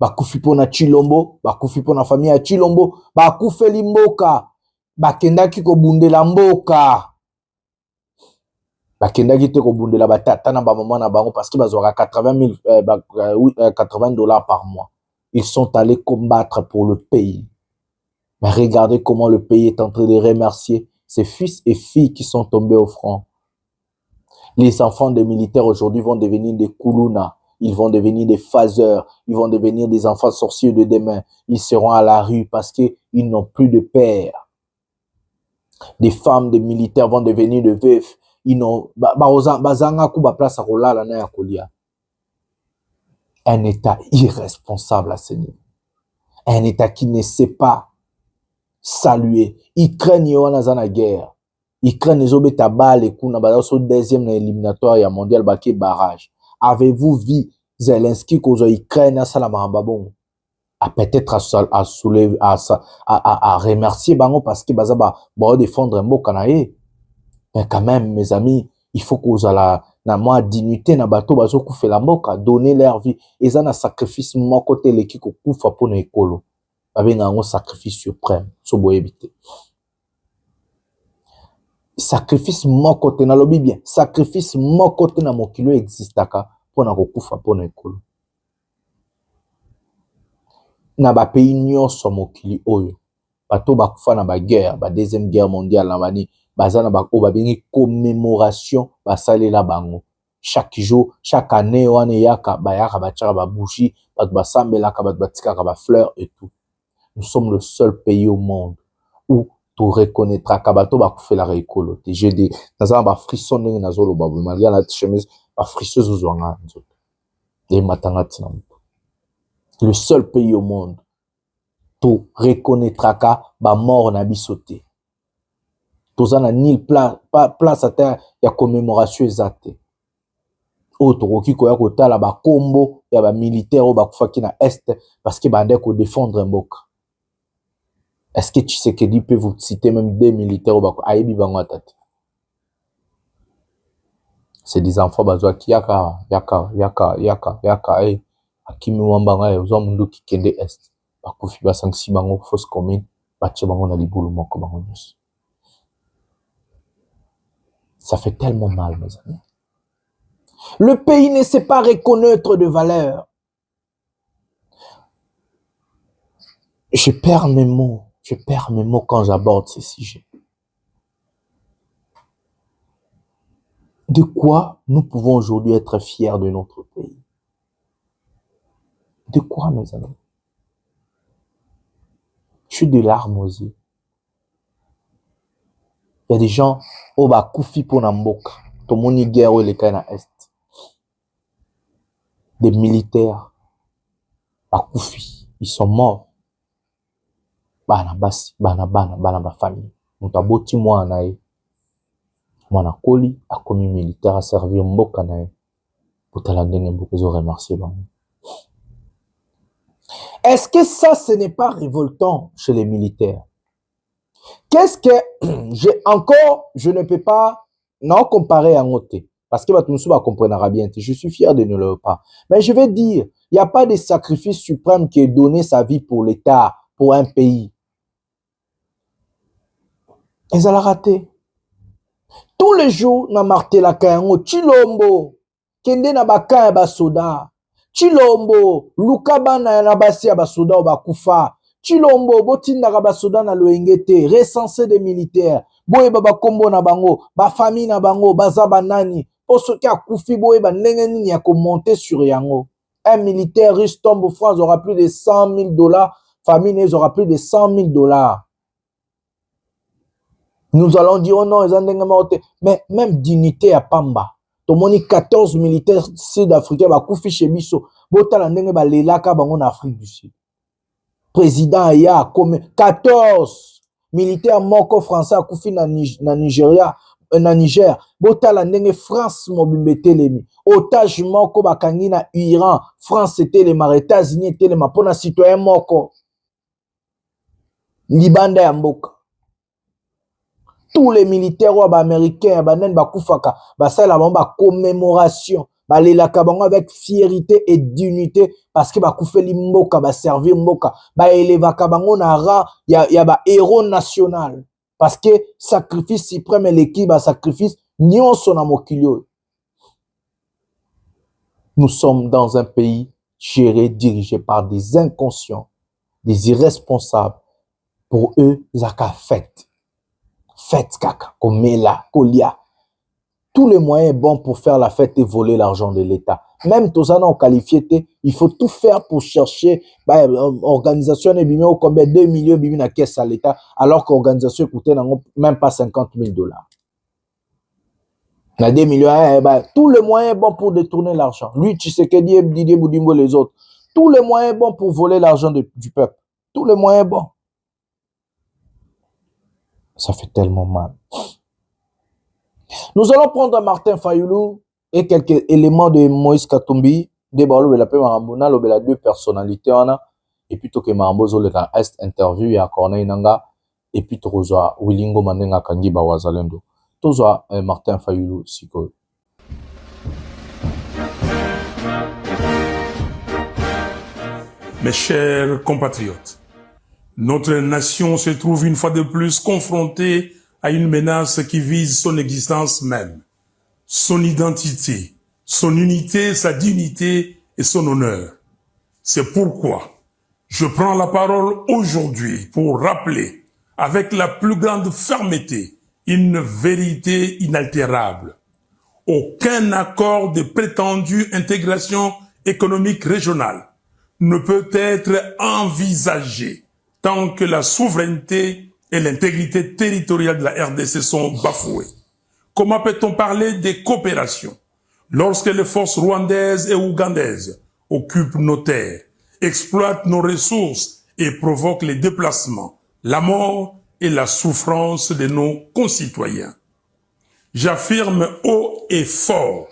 Bakufi pona Tshilombo, bakufi pona famille ya Tshilombo, bakufeli mboka. Bakendaki kobundela mboka. Bakendaki te kobundela batata na ba maman na bango parce que bazwaka 80 dollars par mois. Ils sont allés combattre pour le pays. Mais regardez comment le pays est en train de remercier ses fils et filles qui sont tombés au front. Les enfants des militaires aujourd'hui vont devenir des koulouna, ils vont devenir des phaseurs, ils vont devenir des enfants sorciers de demain. Ils seront à la rue parce qu'ils n'ont plus de père. Des femmes des militaires vont devenir de veufs. Un État irresponsable à ce niveau. Un État qui ne sait pas saluer. Ukraine yoana na guerre. Ukraine ezobeta bale kuna bazo deuxième na éliminatoire ya mondial baki barrage. Avez-vous vu Zelensky kozo Ukraine à salama babon? A peut-être à soulever à remercier bango parce que bazaba ba défendre mboka na ye. Mais quand même, mes amis, il faut qu'on ait la moins dignité na bateau bazo koufe la mboka, donner leur vie. Et ça na sacrifice mon côté l'équipe koufa pour na ekolo. Avec un sacrifice suprême, so boyebite. Sacrifice mon côté na lobi bien. Sacrifice mon côté na mokilo existaka pour na koufa pour na ekolo. Na ba pays nyonso mokili oyo. Bato bakufa na ba guerre, ba deuxième guerre mondiale na bani. Bazana ba bengi commémoration basalela bango chaque jour chaque année wane yaka bayaka bachaka ba bougie bato basambelaka bato batikaka ba fleurs et tout. Nous sommes le seul pays au monde où tu reconnaîtras kabato bakufela rekolo te je dis nazana ba frisson ndenge nazolo ba malgré la chemise ba frisseuse uzwanga nzoto et matanga tina. Le seul pays au monde tu reconnaîtras ka ba mort na bisoté. Tozana ni place à terre ya commémoration ezate. Autre qui koya kotala ba kombo ya ba militaire o bakufaki na est parce que bande ko défendre mboka. Est-ce que Tshisekedi peut vous citer même des militaires o bako ayebi bango atati? C'est des enfants bazwa ki yaka akimi wambanga ya ozo mundu ki kende est. Bakufi ba sanksi bango fausse commune batie bango na libulu moko bango nyos. Ça fait tellement mal, mes amis. Le pays ne sait pas reconnaître de valeur. Je perds mes mots quand j'aborde ces sujets. De quoi nous pouvons aujourd'hui être fiers de notre pays? De quoi, mes amis? Je suis de larmes aux yeux. Il y a des gens au bas koufi pour namboka. Tout le monde y guerre le cas na est. Des militaires à koufi, ils sont morts. Bana basi, bana famille. Nous taboti moi nae. Mwana koli a commis militaire a servi mboka nae. Pour te la ndenge mboka zo remercier bango. Est-ce que ça ce n'est pas révoltant chez les militaires? Qu'est-ce que je ne peux pas non comparé à Ngoté. Parce que tout le monde comprendra bien. Je suis fier de ne le pas. Mais je vais dire, il n'y a pas de sacrifice suprême qui est donné sa vie pour l'État, pour un pays. Ils ont raté. Tous les jours, na martela kayango, Chilombo, kende na baka ya basoda. Chilombo, lukabana na basi ya basoda o bakufa. Chilombo, botinda ka basoda na loengete, recensé des militaires. Boye baba kombo na bango, ba famille na bango, baza banani. Pour ceux qui a koufi boye ba ndenge nini ya ko monter sur yango. Un militaire riche tombe au France aura plus de 100 000 $. Famille aura plus de 100 000 $. Nous allons dire, oh non, ils ont mais même dignité à Pamba. Tout le monde 14 militaires sud-africains, bah, koufi chez Bisso. Botala ndenge ba lelaka bango en Afrique du Sud. Président Aya, comme 14 militaires moko français à koufi na Nigeria, na Niger. Botala ndenge France mobimbetelemi. Otage moko bakangi na Iran. France était les marais, États-Unis était les mapona citoyen moko. Libanda ya mboka. Tous les militaires américains, ça la commémoration, avec fierté et dignité, parce que ba servir mboka, y a héros national, parce que sacrifice suprême et l'équipe sacrifice, nous sommes dans un pays géré, dirigé par des inconscients, des irresponsables. Pour eux, ils ont fait. Faites caca, comme là, colia. Tous les moyens bons pour faire la fête et voler l'argent de l'État. Même tous ça non qualifié, il faut tout faire pour chercher organisation et bimé au combien 2 millions bimé na caisse à l'État, alors qu'organisation coûtait même pas 50 000 $. Na 2 millions, tous les moyens bons pour détourner l'argent. Lui, Tshisekedi, Didier Boudimbo, les autres. Tous les moyens bons pour voler l'argent du peuple. Tous les moyens bons. Ça fait tellement mal. Nous allons prendre Martin Fayoulou et quelques éléments de Moïse Katumbi, de Baolo la Marambona, la deux personnalités, et puis que Marambozo le est interview et à Corneille Nanga, et puis Tozoa Wilingo Manenga Kangi Bawazalendo. Tozoa Martin Fayoulou Siko. Mes chers compatriotes, notre nation se trouve une fois de plus confrontée à une menace qui vise son existence même, son identité, son unité, sa dignité et son honneur. C'est pourquoi je prends la parole aujourd'hui pour rappeler avec la plus grande fermeté une vérité inaltérable. Aucun accord de prétendue intégration économique régionale ne peut être envisagé tant que la souveraineté et l'intégrité territoriale de la RDC sont bafouées. Comment peut-on parler de coopération lorsque les forces rwandaises et ougandaises occupent nos terres, exploitent nos ressources et provoquent les déplacements, la mort et la souffrance de nos concitoyens? J'affirme haut et fort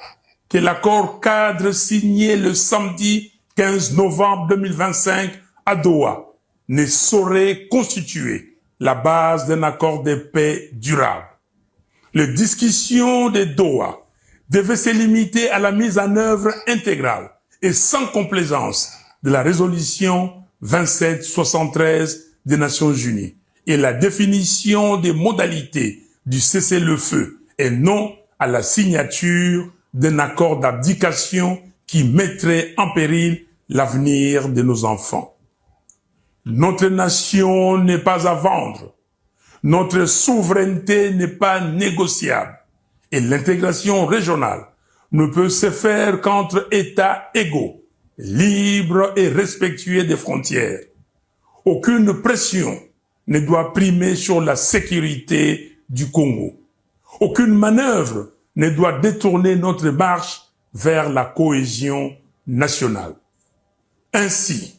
que l'accord cadre signé le samedi 15 novembre 2025 à Doha ne saurait constituer la base d'un accord de paix durable. Les discussions de Doha devaient se limiter à la mise en œuvre intégrale et sans complaisance de la résolution 2773 des Nations Unies et la définition des modalités du cessez-le-feu et non à la signature d'un accord d'abdication qui mettrait en péril l'avenir de nos enfants. Notre nation n'est pas à vendre. Notre souveraineté n'est pas négociable. Et l'intégration régionale ne peut se faire qu'entre États égaux, libres et respectueux des frontières. Aucune pression ne doit primer sur la sécurité du Congo. Aucune manœuvre ne doit détourner notre marche vers la cohésion nationale. Ainsi,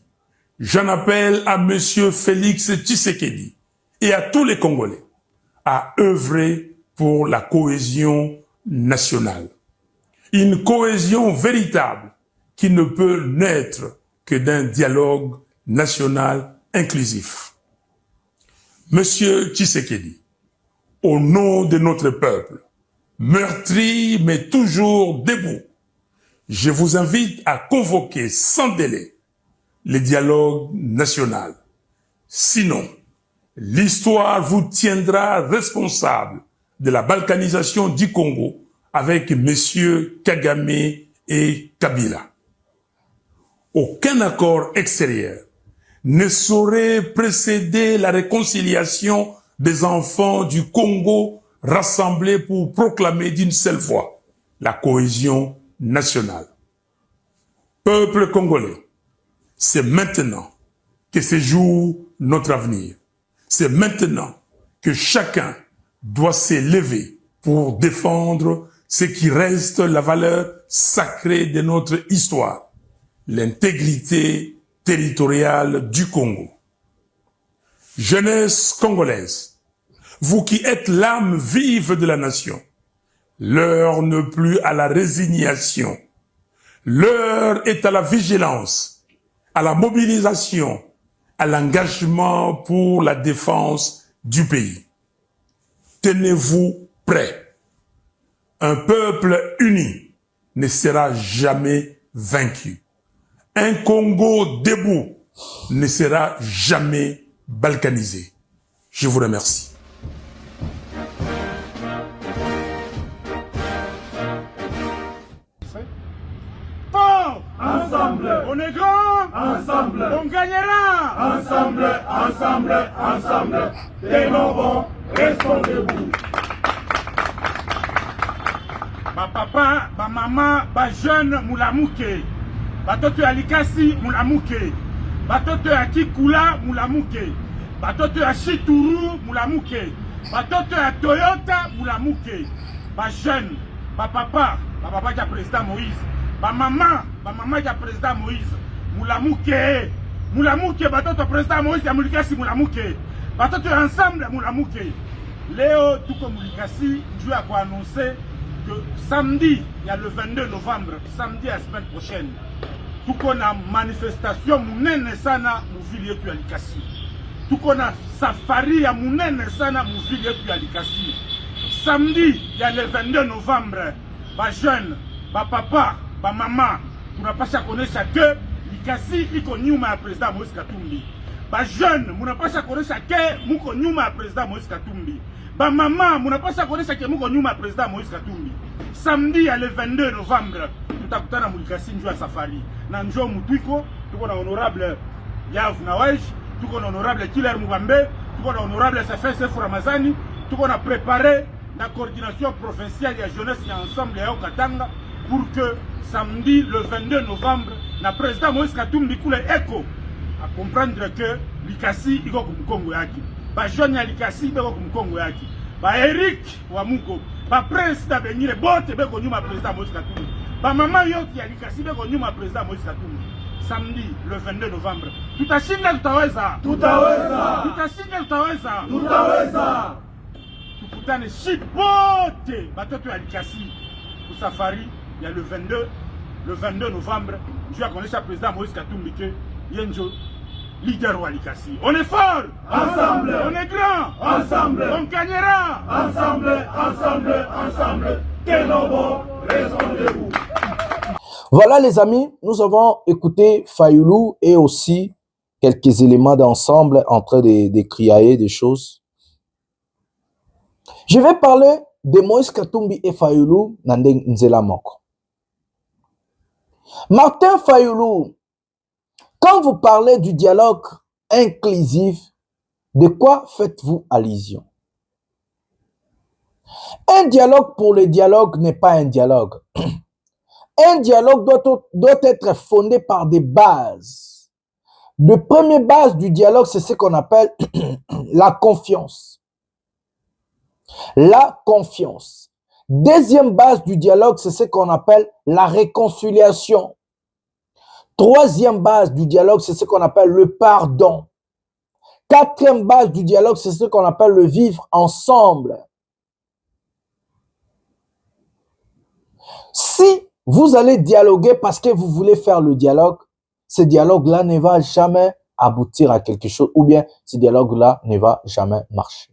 j'en appelle à Monsieur Félix Tshisekedi et à tous les Congolais à œuvrer pour la cohésion nationale. Une cohésion véritable qui ne peut naître que d'un dialogue national inclusif. Monsieur Tshisekedi, au nom de notre peuple, meurtri mais toujours debout. Je vous invite à convoquer sans délai le dialogue national. Sinon, l'histoire vous tiendra responsable de la balkanisation du Congo avec messieurs Kagame et Kabila. Aucun accord extérieur ne saurait précéder la réconciliation des enfants du Congo rassemblés pour proclamer d'une seule voix la cohésion nationale. Peuple congolais, c'est maintenant que se joue notre avenir. C'est maintenant que chacun doit s'élever pour défendre ce qui reste la valeur sacrée de notre histoire, l'intégrité territoriale du Congo. Jeunesse congolaise, vous qui êtes l'âme vive de la nation, l'heure n'est plus à la résignation, l'heure est à la vigilance, à la mobilisation, à l'engagement pour la défense du pays. Tenez-vous prêts. Un peuple uni ne sera jamais vaincu. Un Congo debout ne sera jamais balkanisé. Je vous remercie. Ensemble, on est grand. Ensemble, on gagnera. Ensemble, ensemble, ensemble. Et non bon, restons debout. Ba papa, ba maman, ba jeune mulamuke. Ba toto ya Likasi mulamuke. Ba toto ya Kikula mulamuke. Ba toto ya Chituru mulamuke. Ba toto ya Toyota mulamuke. Ba jeune, ba papa ya président Moïse. Ba maman ya président Moïse. Mulamuke. Mulamuke batoto président Moïse ya Mulikasi mulamuke. Batoto ensemble mulamuke. Léo tuko Mulikasi, Dieu a annoncé que samedi, il y a le 22 novembre, samedi la semaine prochaine, tuko na manifestation munene sana muvili yetu ya Likasi. Tuko na safari ya munene sana muvili yetu ya Likasi. Samedi, il y a le 22 novembre, ba jeune, ba papa, ba mama, tunapasha konesha que Likasi iko nyuma ya président Moïse Katumbi. Ba jeune, munapasha konesha que muko nyuma ya président Moïse Katumbi. Ba mama, munapasha konesha que muko nyuma ya président Moïse Katumbi. Samedi ya le 22 novembre, tutakutana Mulikasi njoo ya safari. Na njoo mutuiko, tuko na honorable Yav Nawaj, tuko na honorable Killer Mubambe, tuko na honorable SFSF Ramazani, tuko na préparé la coordination provinciale ya jeunesse ya ensemble ya Katanga pour que samedi le 22 novembre, le président Moïse Katumbi koule écho à comprendre que Likasi iko kumkongo yaki. Ba jeune ya Likasi beko kumkongo yaki. Ba Eric Wamuko, ba prince da Benire bote beko nyuma président Moïse Katumbi. Ba maman yote ya Likasi beko nyuma président Moïse Katumbi. Samedi le 22 novembre. Tutashinda tutaweza. Tutaweza. Tutashinda tutaweza. Tutaweza. Tukutane shipote batoto ya Likasi pour safari. Il y a le 22 novembre, je vais connaître le président Moïse Katumbi que Yenjo, leader Walikasi. On est fort, ensemble, on est grand, ensemble, on gagnera, ensemble, ensemble, ensemble. Kelobo, restons debout. Voilà les amis, nous avons écouté Fayoulou et aussi quelques éléments d'ensemble en train de criailler des choses. Je vais parler de Moïse Katumbi et Fayoulou Nandeng Nzela Moko. Martin Fayoulou, quand vous parlez du dialogue inclusif, de quoi faites-vous allusion? Un dialogue pour le dialogue n'est pas un dialogue. Un dialogue doit être fondé par des bases. La première base du dialogue, c'est ce qu'on appelle la confiance. La confiance. Deuxième base du dialogue, c'est ce qu'on appelle la réconciliation. Troisième base du dialogue, c'est ce qu'on appelle le pardon. Quatrième base du dialogue, c'est ce qu'on appelle le vivre ensemble. Si vous allez dialoguer parce que vous voulez faire le dialogue, ce dialogue-là ne va jamais aboutir à quelque chose, ou bien ce dialogue-là ne va jamais marcher.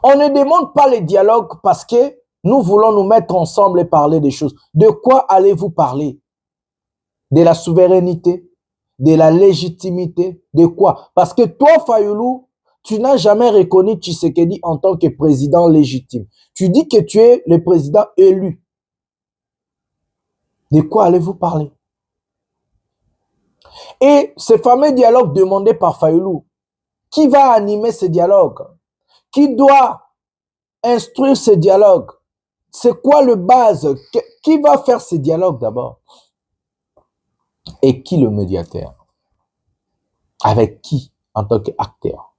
On ne demande pas le dialogue parce que nous voulons nous mettre ensemble et parler des choses. De quoi allez-vous parler? De la souveraineté, de la légitimité, de quoi? Parce que toi, Fayulu, tu n'as jamais reconnu Tshisekedi en tant que président légitime. Tu dis que tu es le président élu. De quoi allez-vous parler? Et ce fameux dialogue demandé par Fayulu, qui va animer ce dialogue? Qui doit instruire ce dialogue? C'est quoi le base? Qui va faire ce dialogue d'abord? Et qui le médiateur? Avec qui en tant qu'acteur?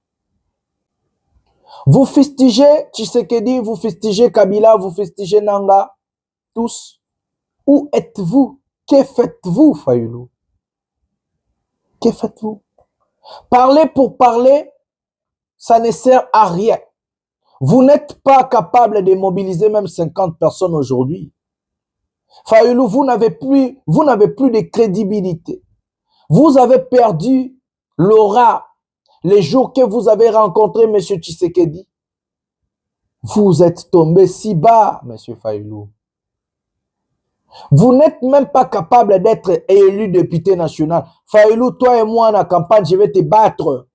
Vous fustigez Tshisekedi, vous fustigez Kabila, vous fustigez Nanga, tous. Où êtes-vous? Que faites-vous, Fayulu? Que faites-vous? Parler pour parler, ça ne sert à rien. Vous n'êtes pas capable de mobiliser même 50 personnes aujourd'hui. Fayulu, vous n'avez plus de crédibilité. Vous avez perdu l'aura les jours que vous avez rencontré M. Tshisekedi. Vous êtes tombé si bas, M. Fayulu. Vous n'êtes même pas capable d'être élu député national. Fayulu, toi et moi, en la campagne, je vais te battre.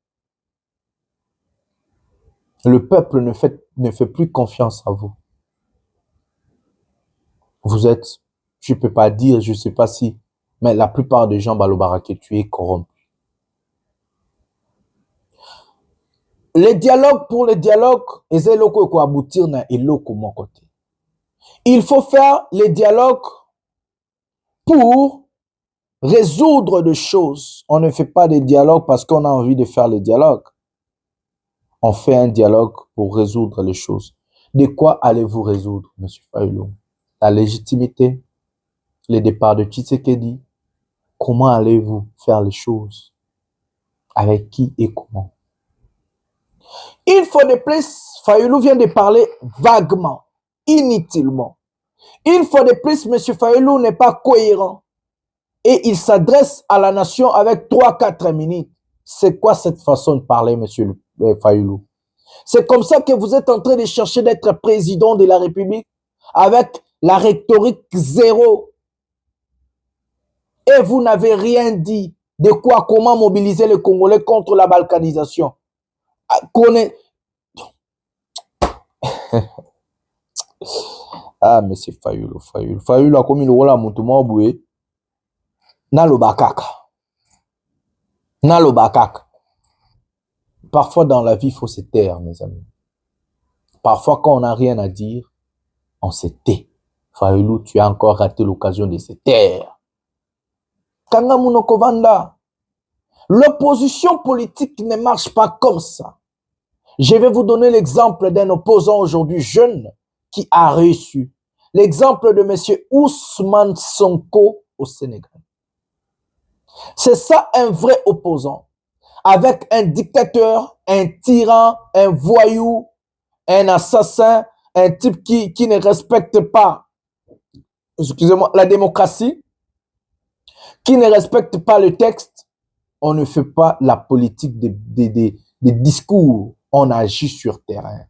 Le peuple ne fait plus confiance à vous. Vous êtes, je ne peux pas dire, je ne sais pas si, mais la plupart des gens, Balobarake, tu es corrompu. Les dialogues pour les dialogues, il faut faire les dialogues pour résoudre des choses. On ne fait pas des dialogues parce qu'on a envie de faire les dialogues. On fait un dialogue pour résoudre les choses. De quoi allez-vous résoudre, M. Fayulu? La légitimité, le départ de Tshisekedi. Comment allez-vous faire les choses? Avec qui et comment? Une fois de plus, Fayulu vient de parler vaguement, inutilement. Une fois de plus, M. Fayulu n'est pas cohérent. Et il s'adresse à la nation avec 3-4 minutes. C'est quoi cette façon de parler, M. Fayulu? C'est comme ça que vous êtes en train de chercher d'être président de la République avec la rhétorique zéro. Et vous n'avez rien dit de quoi, comment mobiliser les Congolais contre la balkanisation. Ah, mais c'est Fayulu. Fayulu a commis le rôle à Moutouma Boué. Nalobakaka. Parfois dans la vie, il faut se taire, mes amis. Parfois, quand on n'a rien à dire, on se tait. Fayulu, tu as encore raté l'occasion de se taire. Kanga Munokovanda. L'opposition politique ne marche pas comme ça. Je vais vous donner l'exemple d'un opposant aujourd'hui jeune qui a réussi. L'exemple de M. Ousmane Sonko au Sénégal. C'est ça un vrai opposant. Avec un dictateur, un tyran, un voyou, un assassin, un type qui ne respecte pas, excusez-moi, la démocratie, qui ne respecte pas le texte. On ne fait pas la politique des discours. On agit sur terrain.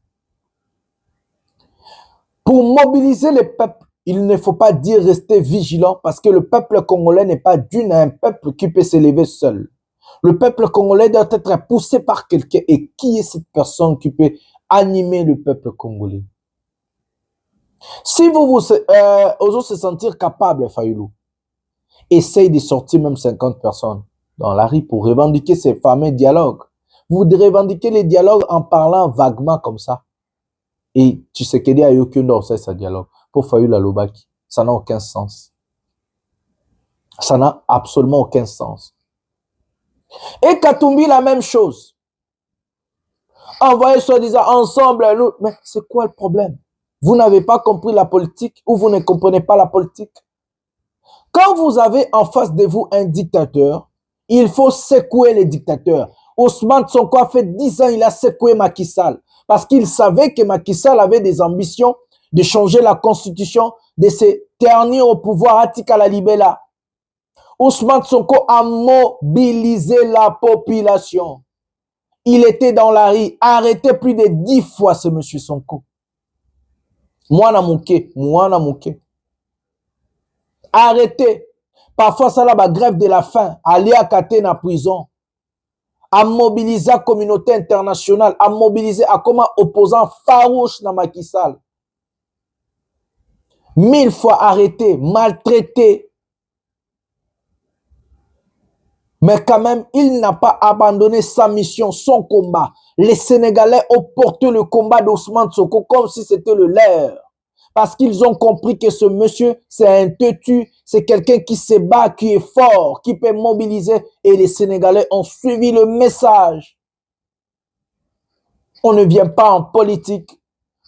Pour mobiliser le peuple, il ne faut pas dire rester vigilant parce que le peuple congolais n'est pas d'une un peuple qui peut s'élever seul. Le peuple congolais doit être poussé par quelqu'un. Et qui est cette personne qui peut animer le peuple congolais? Si vous osez se sentir capable, Fayulu, essaye de sortir même 50 personnes dans la rue pour revendiquer ces fameux dialogues. Vous revendiquez les dialogues en parlant vaguement comme ça. Et Tshisekedi a eu aucun ordre ce dialogue. Pour Fayulu Alobaki, ça n'a aucun sens. Ça n'a absolument aucun sens. Et Katumbi, la même chose. Envoyez soi-disant ensemble. Mais c'est quoi le problème? Vous n'avez pas compris la politique ou vous ne comprenez pas la politique? Quand vous avez en face de vous un dictateur, il faut secouer les dictateurs. Ousmane Sonko a fait 10 ans, il a secoué Macky Sall. Parce qu'il savait que Macky Sall avait des ambitions de changer la constitution, de se ternir au pouvoir à Tikala Libela. Ousmane Sonko a mobilisé la population. Il était dans la rue, arrêté plus de 10 fois ce monsieur Sonko. Mwana mouké. Arrêté. Parfois, ça là, grève de la faim. Aller à Kate na prison. À mobiliser la communauté internationale. À mobiliser à comment opposant farouche na Macky Sall. 1000 fois arrêté, maltraité. Mais quand même, il n'a pas abandonné sa mission, son combat. Les Sénégalais ont porté le combat d'Ousmane Sonko comme si c'était le leur. Parce qu'ils ont compris que ce monsieur, c'est un têtu, c'est quelqu'un qui se bat, qui est fort, qui peut mobiliser. Et les Sénégalais ont suivi le message. On ne vient pas en politique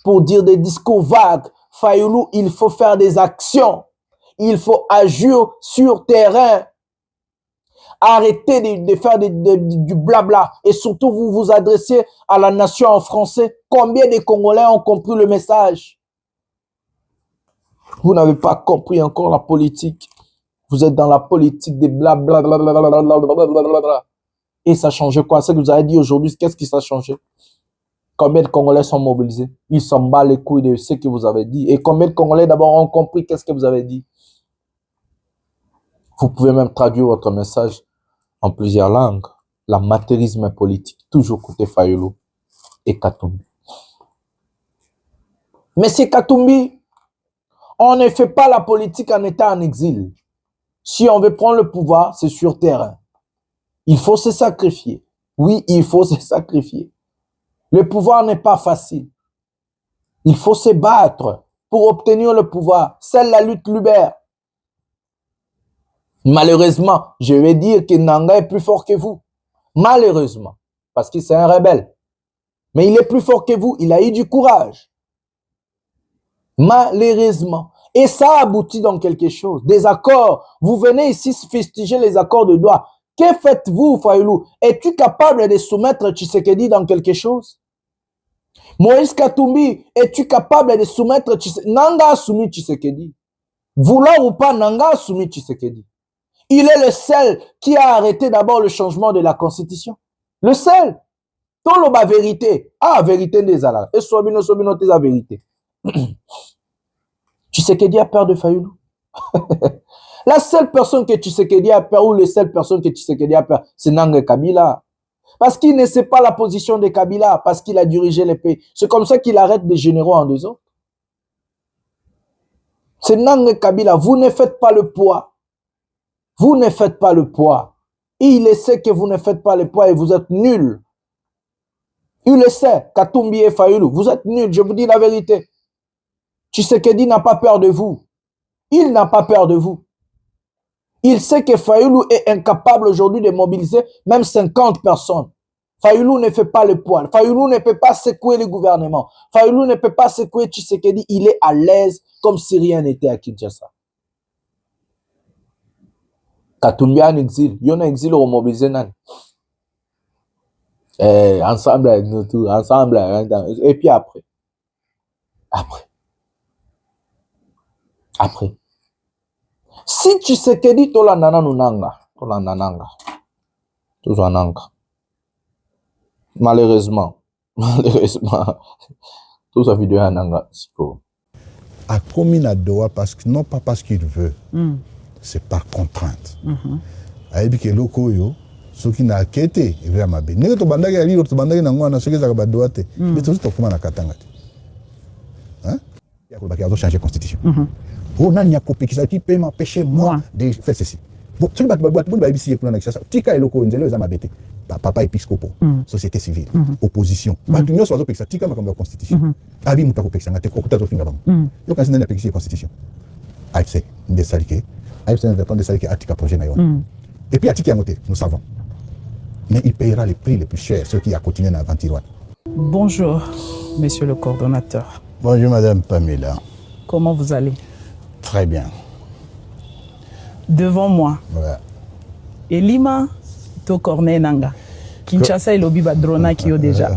pour dire des discours vagues. Fayoulou, il faut faire des actions. Il faut agir sur terrain. Arrêtez de faire du blabla. Et surtout, vous vous adressez à la nation en français. Combien de Congolais ont compris le message? Vous n'avez pas compris encore la politique. Vous êtes dans la politique des blabla. Et ça change quoi? Ce que vous avez dit aujourd'hui, qu'est-ce qui s'est changé? Combien de Congolais sont mobilisés? Ils s'en battent les couilles de ce que vous avez dit. Et combien de Congolais d'abord ont compris qu'est-ce que vous avez dit? Vous pouvez même traduire votre message en plusieurs langues. L'amateurisme politique, toujours côté Fayoulou et Katumbi. Mais c'est Katumbi. On ne fait pas la politique en étant en exil. Si on veut prendre le pouvoir, c'est sur terrain. Il faut se sacrifier. Oui, il faut se sacrifier. Le pouvoir n'est pas facile. Il faut se battre pour obtenir le pouvoir. C'est la lutte libère. Malheureusement, je vais dire que Nanga est plus fort que vous. Malheureusement. Parce que c'est un rebelle. Mais il est plus fort que vous. Il a eu du courage. Malheureusement. Et ça aboutit dans quelque chose. Des accords. Vous venez ici fustiger les accords de Douala. Que faites-vous, Fayoulou? Es-tu capable de soumettre Tshisekedi dans quelque chose? Moïse Katumbi, es-tu capable de soumettre Tshisekedi? Nanga a soumis Tshisekedi. Voulant ou pas, Nanga a soumis Tshisekedi. Il est le seul qui a arrêté d'abord le changement de la constitution. Le seul. Tout le bas vérité. Ah, vérité des alas. Et Sobino tes la vérité. Tshisekedi a peur de Fayoulou. La seule personne que Tshisekedi a peur, ou la seule personne que Tshisekedi a peur, c'est Nanga Kabila. Parce qu'il ne sait pas la position de Kabila, parce qu'il a dirigé les pays. C'est comme ça qu'il arrête des généraux en 2 ans. C'est Nanga Kabila. Vous ne faites pas le poids. Vous ne faites pas le poids. Il le sait que vous ne faites pas le poids et vous êtes nuls. Il le sait, Katumbi et Fayoulou. Vous êtes nuls, je vous dis la vérité. Tshisekedi n'a pas peur de vous. Il n'a pas peur de vous. Il sait que Fayoulou est incapable aujourd'hui de mobiliser même 50 personnes. Fayoulou ne fait pas le poids. Fayoulou ne peut pas secouer le gouvernement. Fayoulou ne peut pas secouer Tshisekedi. Il est à l'aise comme si rien n'était à Kinshasa. Katumbi en exil. Il y a un exil au mobilisé. Ensemble, nous tous, ensemble. Et puis après. Si Tshisekedi tola nana nunanga, tola nananga, toujours nanga. Malheureusement, tout ça vidéo nanga, a commis na Doha parce que non pas parce qu'il veut, c'est par contrainte. Ayebi ke loko yo, ceux qui n'a quitté, il veut amabe. Ne to bandaki ali to bandaki na ngwana ceux qui za ba Doha te, mais tout ça comment na katanga te. Hein? Il y a ko changer constitution. Oh, non, il y a qui peut m'empêcher, moi, de faire ceci. Bon, tu vas ici pour ça. Tika et loko, ils ont abêté. Papa épiscopo, société civile, opposition. Tu n'as pas ça. Tika, comme la constitution. Abi, mouta ko peksa, ngate ko kuta to finga bang. Yo quand c'est na peksa constitution. AFC, de salike. AFC ne veut de salike atika projet na yo. Et puis atika ngote, nous savons. Mais il payera les prix les plus chers, ceux qui a continué à aventurer. Bonjour, monsieur le coordonnateur. Bonjour, madame Pamela. Comment vous allez? Très bien. Devant moi, Elima Corneille Nanga. Kinshasa et Lobi Badrona qui ont déjà.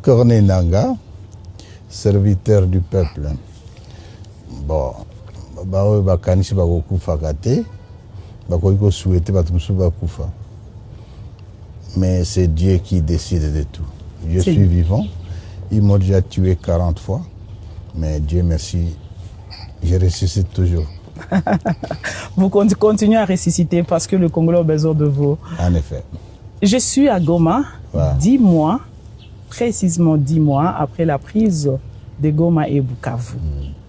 Corneille Nanga, serviteur du peuple. Bon, bakanishi bakokufa kate, bakoki souhaiter bato musu bakufa. mais c'est Dieu qui décide de tout. Je suis vivant, ils m'ont déjà tué 40 fois, mais Dieu merci, je ressuscite toujours. Vous continuez à ressusciter parce que le Congolais a besoin de vous. En effet. Je suis à Goma, 10 mois, précisément 10 mois après la prise de Goma et Bukavu.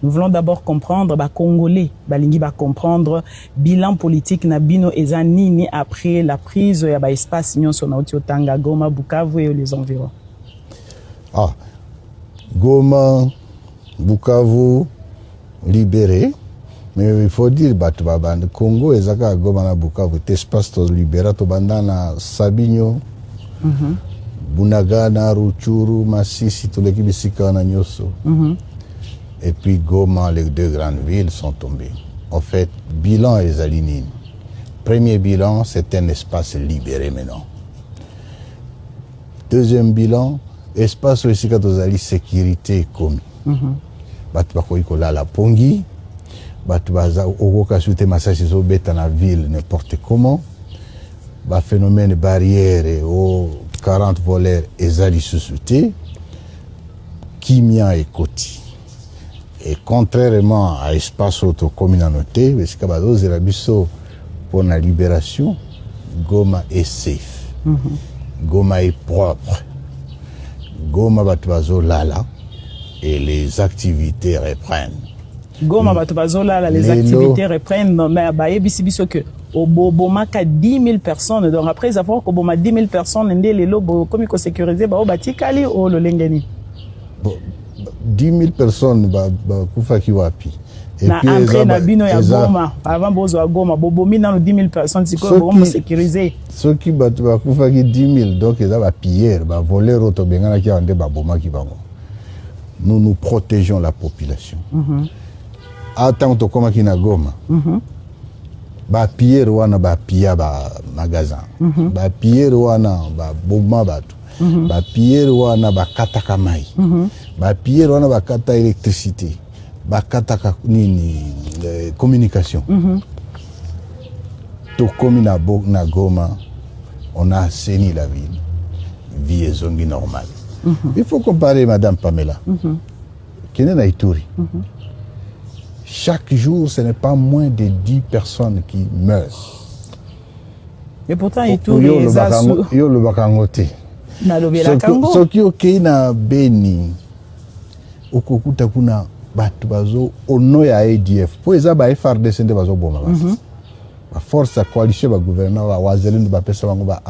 Nous voulons d'abord comprendre, Congolais, balingi comprendre bilan politique na bino eza nini après la prise ya espace nyonso na Otanga, Goma, Bukavu et les environs. Goma, Bukavu, libéré. Mais il faut dire que Congo et Zaka Goma na Bukavu, l'espace libéré, na Sabinyo, Bunagana, Ruchuru, Massisi, tout l'équipe Sikana Nyoso. Et puis Goma, les deux grandes villes sont tombées. En fait, bilan est aligné. Premier bilan, c'est un espace libéré maintenant. Deuxième bilan, espace où il y a sécurité commis. La Pongi, la ville n'importe comment. Phénomène barrière et 40 voleurs et zali sous-souté, Kimia et Koti. Et contrairement à l'espace auto-communauté, pour la libération, Goma est safe. Goma est propre. Goma Batuazo Lala et les activités reprennent. Goma Batuazo Lala, les activités reprennent, mais Bayebissibiso que au Boboma 10 000 personnes. Donc après avoir que Boma 10 000 personnes, les lobes comme ils sécurisé, Batikali ou le Lengeni. 10 000 personnes, Kufaki Wapi. Et puis, après, Nabino ya Goma, avant Bozo à Goma, Bobomi dans 10 000 personnes, c'est quoi, Goma sécurisé. Ceux qui battent Kufaki 10 000, donc ils ont pillé, voler, Rotobengana qui a rendé Baboma qui va. Nous nous protégeons la population. Attends, tu comme qui na Goma. Piller wana piller magasin. Piller wana bomba batu. Piller wana kataka mai. Piller wana kata électricité. Kataka nini communication. Tout comme na Goma, on a assaini la ville. Vie est zongi normale. Il faut comparer Madame Pamela. Qui est na Ituri. Chaque jour, ce n'est pas moins de 10 personnes qui meurent. Et pourtant, Ituri est zassou. Yo le bakangote. Ce qui est na Beni, okukuta kuna batu bazo ono ya ADF. Po eza ba FRDC nde bazo boma basi. Ba force ya coalition ba gouvernement ba wazeli ba pesa bango ba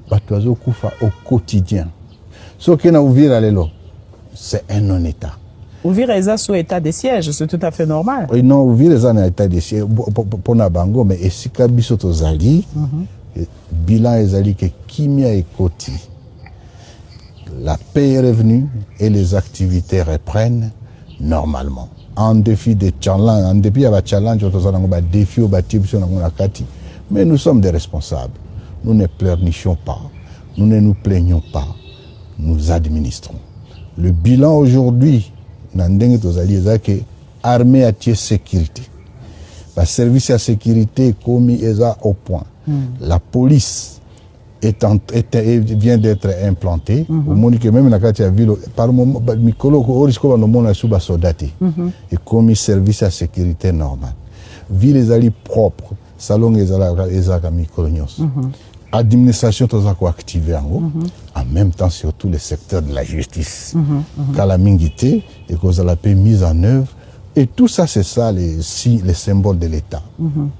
batu bazo kufa au quotidien. Ce qui est na Uvira lelo, c'est un non-état. Ouvrir les sous état de siège, c'est tout à fait normal. Oui, non, ouvrir les en état de siège, pour Nabango, mais si Kabiso Tozali, bilan ezali que Kimia et Koti, la paix est revenue et les activités reprennent normalement. En défi de challenge, en dépit de challenge, défi au mais nous sommes des responsables. Nous ne pleurnichons pas, nous ne nous plaignons pas, nous administrons. Le bilan aujourd'hui, Nandenge tozali ezake armée à tiers sécurité. Le service à sécurité commis eza au point. La police vient d'être implantée. Au monde que même na kati ya ville par moment mikolo ko orisko ba no mona suba soldati. Et commis service à sécurité normal. Ville ezali propre, salon ezaka mikolo nyos. Administration tozako activé en même temps sur tous les secteurs de la justice. Kalamingité et cause la paix mise en œuvre. Et tout ça, c'est ça les symboles de l'État.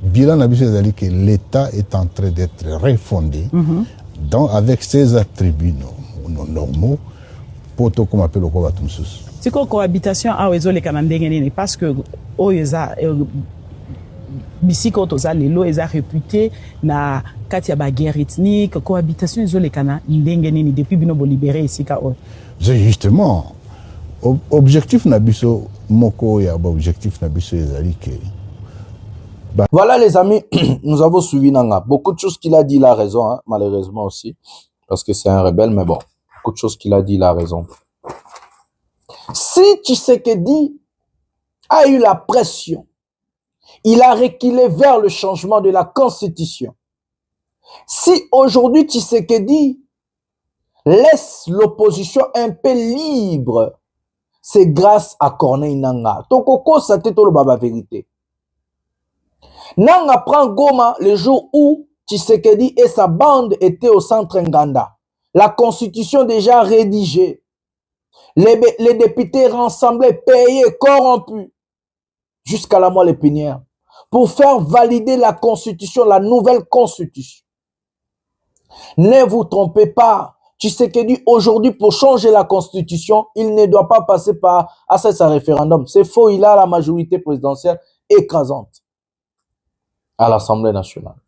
Bilan Nabiso a dit que l'État est en train d'être refondé avec ses attributs normaux pour tout comme appelle le Kovatumsus. C'est quoi cohabitation à Oezo Kanandengeni parce que Oeza Bisiko toza lelo eza réputé na kati ya ba guerre ethnique cohabitation ezolekana ndenge nini depuis bino bo libéré ici ka o. Justement objectif na biso moko ya objectif na biso ezali que voilà les amis, nous avons suivi Nanga. Beaucoup de choses qu'il a dit, il a raison, hein, malheureusement aussi, parce que c'est un rebelle, mais bon, beaucoup de choses qu'il a dit, il a raison. Si Tshisekedi a eu la pression, il a reculé vers le changement de la Constitution. Si aujourd'hui Tshisekedi laisse l'opposition un peu libre, c'est grâce à Corneille Nangaa. Tokoko, ça te tout le vérité. Nanga prend Goma le jour où Tshisekedi et sa bande étaient au centre Nganda. La constitution déjà rédigée. Les députés rassemblés, payés, corrompus, jusqu'à la moelle épinière, pour faire valider la constitution, la nouvelle constitution. Ne vous trompez pas. Tshisekedi, aujourd'hui, pour changer la constitution, il ne doit pas passer par un référendum. C'est faux, il a la majorité présidentielle écrasante à l'Assemblée nationale.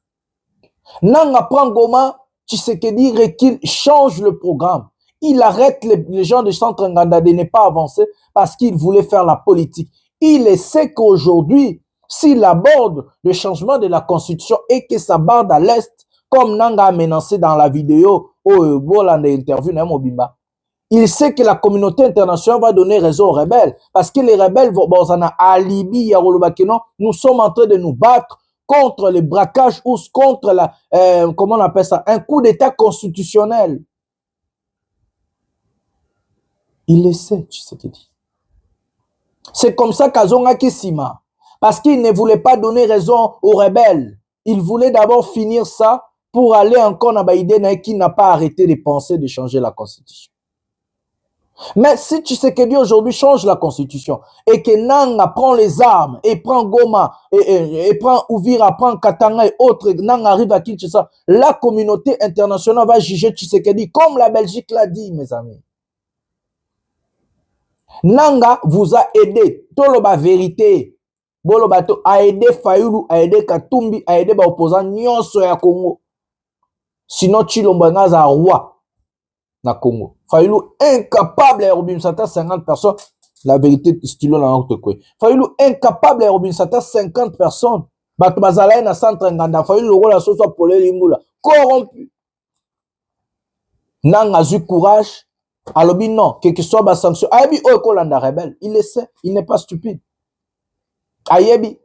Nanga prend Goma, Tshisekedi recule, change le programme. Il arrête les gens de centre Nganda de ne pas avancer parce qu'il voulait faire la politique. Il sait qu'aujourd'hui, s'il aborde le changement de la constitution et que ça barde à l'Est, comme Nanga a menacé dans la vidéo au Boland interview na Mobimba, il sait que la communauté internationale va donner raison aux rebelles parce que les rebelles vont en alibi, nous sommes en train de nous battre contre les braquages ou contre la, comment on appelle ça, un coup d'état constitutionnel. Il le sait, tu sais ce qu'il dit. C'est comme ça qu'Azonga Kissima, parce qu'il ne voulait pas donner raison aux rebelles. Il voulait d'abord finir ça pour aller encore dans Baïdé qui n'a pas arrêté de penser de changer la constitution. Mais si Tshisekedi aujourd'hui change la constitution et que Nanga prend les armes et prend Goma et prend Ouvira, prend Katanga et autres, Nanga arrive à Kinshasa, la communauté internationale va juger Tshisekedi comme la Belgique l'a dit, mes amis. Nanga vous a aidé, toloba vérité, bolobato a aidé Fayulu, a aidé Katumbi, a aidé ba opposant nyonso ya Congo. Sinon Tshilombo Ngaza roi na Congo. Fayulu incapable à Robin Sata 50 personnes. La vérité stylo na autre quoi. Fayulu incapable à Robin Sata 50 personnes. Bato bazala na centre nganda Fayulu le la soso polé limula corrompu. Nanga zu courage. Alobi non, quel que soit la sanction. Ayebi Okolanda rebelle, il le sait, il n'est pas stupide. Ayebi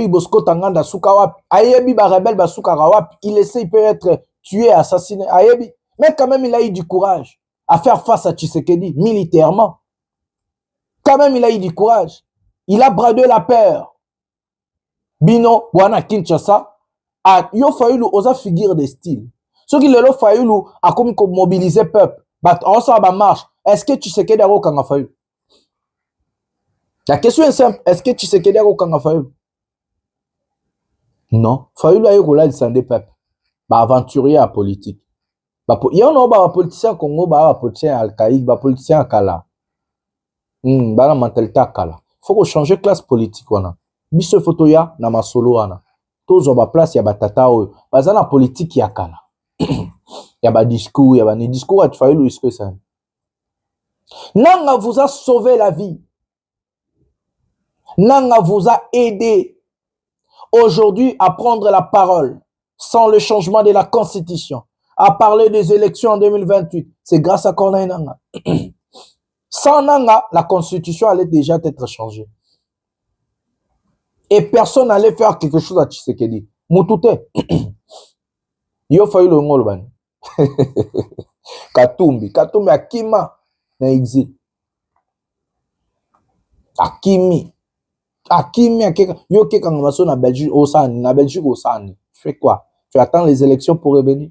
Bosco Tanganda Soukawapi, Ayebi ba rebelle ba Soukawapi, il le sait, il peut être tué, assassiné. Ayebi, mais quand même il a eu du courage à faire face à Tshisekedi militairement. Quand même il a eu du courage. Il a bradé la peur. Bino, Wana Kinshasa, a yo Fayulu osa figure de style. Ce qui le Fayulu a comme mobiliser peuple. On s'en va marche. Est-ce que tu sais qu'il y a aucun Fayulu? La question est simple. Est-ce que tu sais qu'il y a aucun Fayulu? Non. Fayulu a eu là il s'en des peuples. Aventurier à politique. Il y a un politicien Congo, un politicien Al-Qaïd, un politicien Kala. La mentalité Kala. Il faut changer classe politique. Biso photo ya na masolo wana. Tous on va place ya batata oyo. Bazana politique ya Kala. Il y a des discours, il y a des discours à Fayulu. Nanga vous a sauvé la vie. Nanga vous a aidé aujourd'hui à prendre la parole sans le changement de la constitution, à parler des élections en 2028. C'est grâce à Corneille Nanga. Sans Nanga, la constitution allait déjà être changée. Et personne n'allait faire quelque chose à Tshisekedi. Moutouté. Yo Fayulu ngolbani. Katumbi Akima na exil. Akimi yo ke kangamaso na Belgique osani na Belgique osani. Tu fais quoi? Tu attends les élections pour revenir?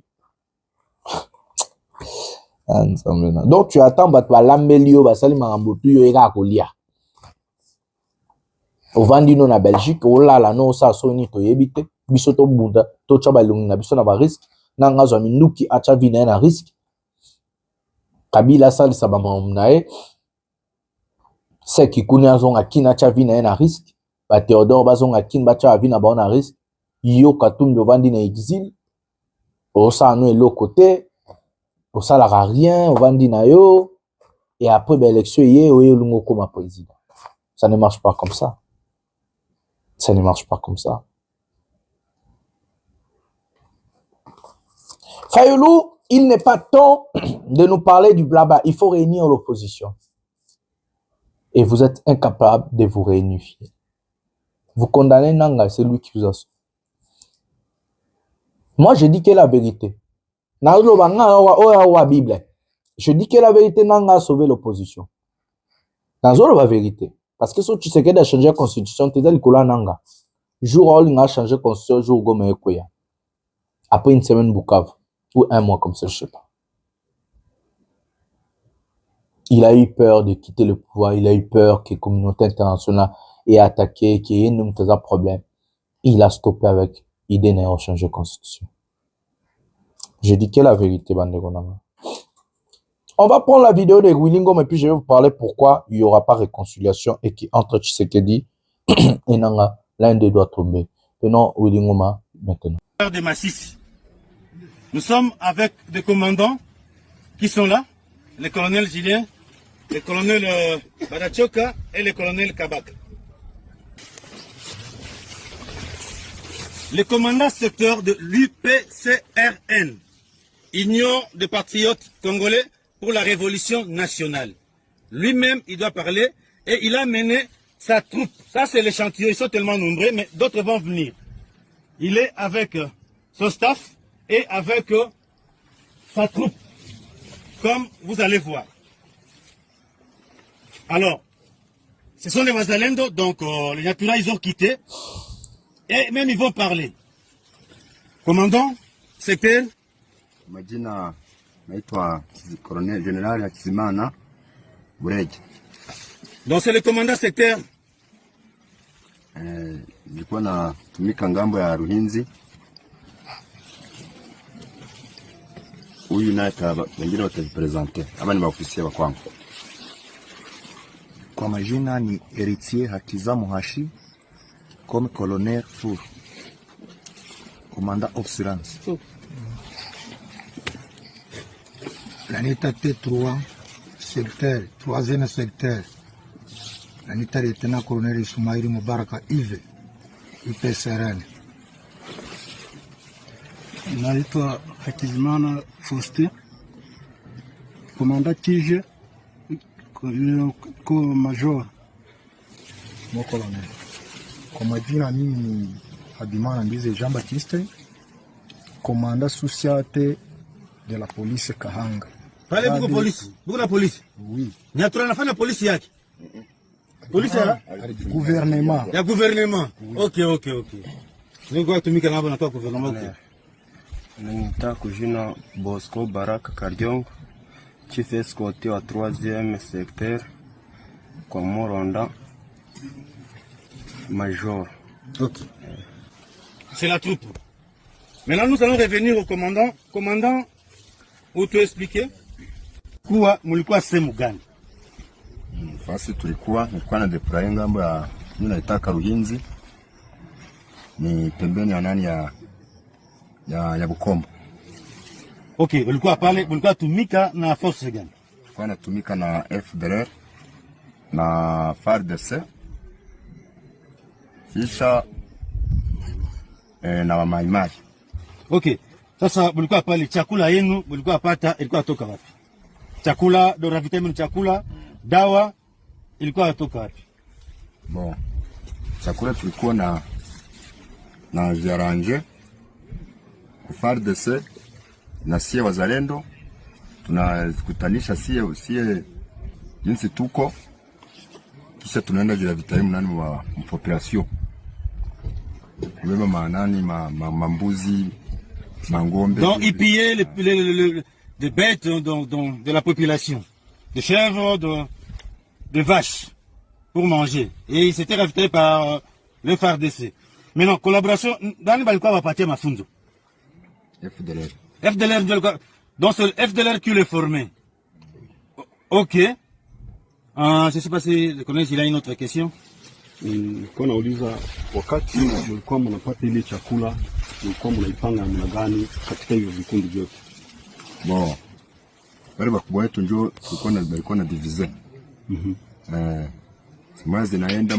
Donc tu attends ba lamelio ba sali mangambotu yo eka kolia. Ovandino na Belgique olala no sa soni to yebite biso to bunda to chaba lungi na biso na ba risque. Nanga zo minuki acha vina na risque. Kabila sali sabama mnae. C'est qui connaît zonga kina cha vina na risque. Ba Théodore bazonga kin ba cha vina ba na risque. Yo Katumbi ovandi na exil. Osa no elo côté. Osa la rien ovandi na yo. Et après l'élection yé oye lungo comme président. Ça ne marche pas comme ça. Ça ne marche pas comme ça. Fayulu, il n'est pas temps de nous parler du blabla. Il faut réunir l'opposition. Et vous êtes incapable de vous réunifier. Vous condamnez Nanga, c'est lui qui vous a sauvé. Moi, je dis que la vérité. Bible. Je dis que la vérité n'a sauvé l'opposition. Dans la vérité. Parce que si tu sais qu'il a changé la constitution, tu as dit que nanga. Jour où il a changé la constitution, jour où il a changé. Après une semaine, Bukavu. Ou un mois comme ça, je ne sais pas. Il a eu peur de quitter le pouvoir. Il a eu peur que la communauté internationale ait attaqué, qu'il y ait un problème. Il a stoppé avec l'idée de changer la constitution. Je dis que la vérité, Bandegonanga. On va prendre la vidéo de Willingham et puis je vais vous parler pourquoi il n'y aura pas réconciliation et qu'entre Tshisekedi et Nanga, l'un des doit tomber. Tenons Willingham maintenant. De Massissi. Nous sommes avec des commandants qui sont là, le colonel Julien, le colonel Badachoka et le colonel Kabak. Le commandant secteur de l'UPCRN, Union des patriotes congolais pour la révolution nationale. Lui-même, il doit parler et il a mené sa troupe. Ça, c'est l'échantillon. Ils sont tellement nombreux, mais d'autres vont venir. Il est avec son staff et avec sa troupe, comme vous allez voir. Alors, ce sont les Wazalendo, donc les Nyatura, ils ont quitté et même ils vont parler. Commandant, c'est quel? Majina naitwa Colonel General Hakizimana Bureje. Donc c'est le commandant secteur. Nilikuwa natumika ngambo ya Ruhinzi. Huyu naye wengine watajipresente. Hapa ni maofisia wa kwangu. Kwa majina ni Héritier Hakiza Muhashi comme colonel Tour. Commandant observance. L'anita T3, secteur, 3e secteur. L'anita lieutenant-colonel Ismaïl Mubaraka Yves, IPCRN. Naitwa Hakizimana Faustin, commandant Tige, co-major. Mon colonel. Kwa majina mimi ni Habimana Ndize Jean Baptiste, commandant société de la police Kahanga. Pale buko polisi, buko na polisi. Oui. Nyatura nafanya polisi yake. Polisi ya gouvernement. Ya gouvernement. Oui. Ok. Niko tumika na bana kwa gouvernement. Nita kujina Bosco Baraka Kardiong, chef escorté wa 3e secteur kwa Moronda major. Ok. C'est la troupe. Maintenant nous allons revenir au commandant. Commandant, où tu expliquer kuwa mulikuwa sehemu gani? Fasi tulikuwa na deploy ngambo ya naitaka Ruhinzi. Ni pembeni ya nani ya Bukombo. Okay, ulikuwa pale, ulikuwa tumika na force gani? Ulikuwa natumika na FDLR na FARDC. Kisha na wamaimai. Okay. Sasa ulikuwa pale, chakula yenu ulikuwa pata ilikuwa toka wapi? Chakula, do ravitamin chakula, dawa ilikuwa toka wapi? Bon. Chakula tulikuwa na jaranje FARDC na sie wazalendo, tunakutanisha sie jinsi tuko, kisha tunaenda jira vitamu nani wa population. Kubeba maanani mambuzi, mangombe. Donc ils pillaient les bêtes de la population, des chèvres, de vaches pour manger. Et ils s'étaient ravitaillés par le FARDC. Maintenant, collaboration, dans les balcons, on va partir à Mafunzo. FDLR. FDLR, donc c'est le FDLR qui les formait. Ok. Je ne sais pas si le collègue il a une autre question. Kwa nauliza wakati mlikuwa mnapata ile chakula mlikuwa mnaipanga namna gani katika hiyo vikundi vyote? Bon. Wale wakubwa wetu ndio tulikuwa na division. Sima zinaenda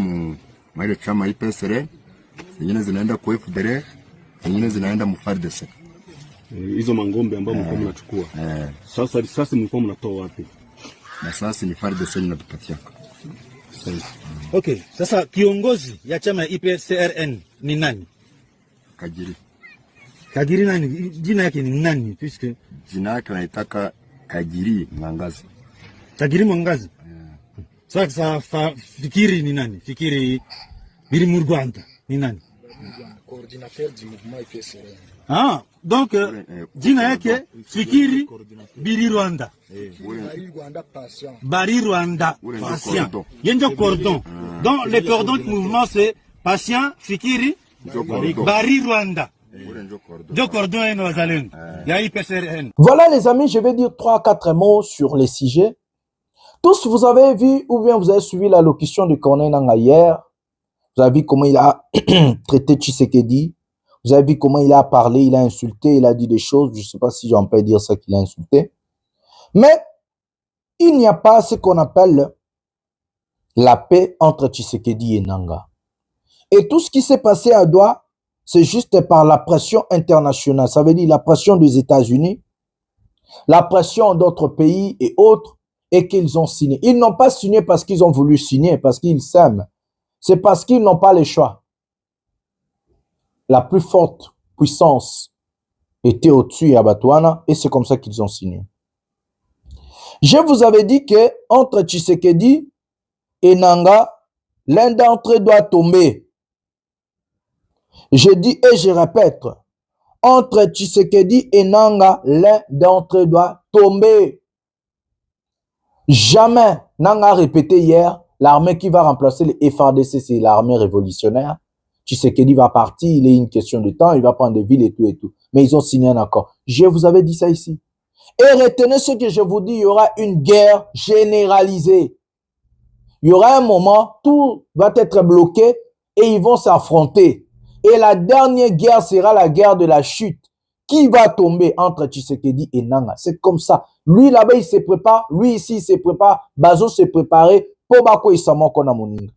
ile chama IPSR, zingine zinaenda kwa FDLR, zingine zinaenda mu FARDC. Hizo mangombe ambayo mlikuwa mnachukua. Sasa mlikuwa mnatoa wapi? Na sasa ni FARDC inatupatia. Okay, sasa kiongozi ya chama ya IPCRN ni nani? Kajiri. Kagiri nani? Jina yake ni nani? Puisque jina yake naitaka Kagiri Mwangazi. Kagiri Mwangazi. Sasa Fikiri ni nani? Fikiri biri mu Rwanda ni nani? Coordinateur du mouvement IPSR. Ah, donc jina yake Fikiri biri Rwanda. Bari Rwanda patient. Bari Rwanda patient. Yenjo cordon. Donc le cordon du mouvement c'est patient Fikiri Bari Rwanda. Voilà les amis, je vais dire 3-4 mots sur les sujets. Tous vous avez vu ou bien vous avez suivi la locution de Corneille Nangaa hier. Vous avez vu comment il a traité Tshisekedi. Vous avez vu comment il a parlé, il a insulté, il a dit des choses. Je ne sais pas si j'en peux dire ça qu'il a insulté. Mais il n'y a pas ce qu'on appelle la paix entre Tshisekedi et Nangaa. Et tout ce qui s'est passé à Douala, c'est juste par la pression internationale. Ça veut dire la pression des États-Unis, la pression d'autres pays et autres, et qu'ils ont signé. Ils n'ont pas signé parce qu'ils ont voulu signer, parce qu'ils s'aiment. C'est parce qu'ils n'ont pas le choix. La plus forte puissance était au-dessus à Batouana, et c'est comme ça qu'ils ont signé. Je vous avais dit que entre Tshisekedi et Nangaa, l'un d'entre eux doit tomber. Je dis et je répète, entre Tshisekedi et Nangaa, l'un d'entre eux doit tomber. Jamais, Nangaa a répété hier, l'armée qui va remplacer les FARDC, c'est l'armée révolutionnaire. Tshisekedi va partir, il est une question de temps, il va prendre des villes et tout et tout. Mais ils ont signé un accord. Je vous avais dit ça ici. Et retenez ce que je vous dis, il y aura une guerre généralisée. Il y aura un moment, tout va être bloqué et ils vont s'affronter. Et la dernière guerre sera la guerre de la chute. Qui va tomber entre Tshisekedi et Nangaa? C'est comme ça. Lui là-bas, il se prépare. Lui ici, il se prépare. Bazo s'est préparé. Pobako et Samoko na moninga.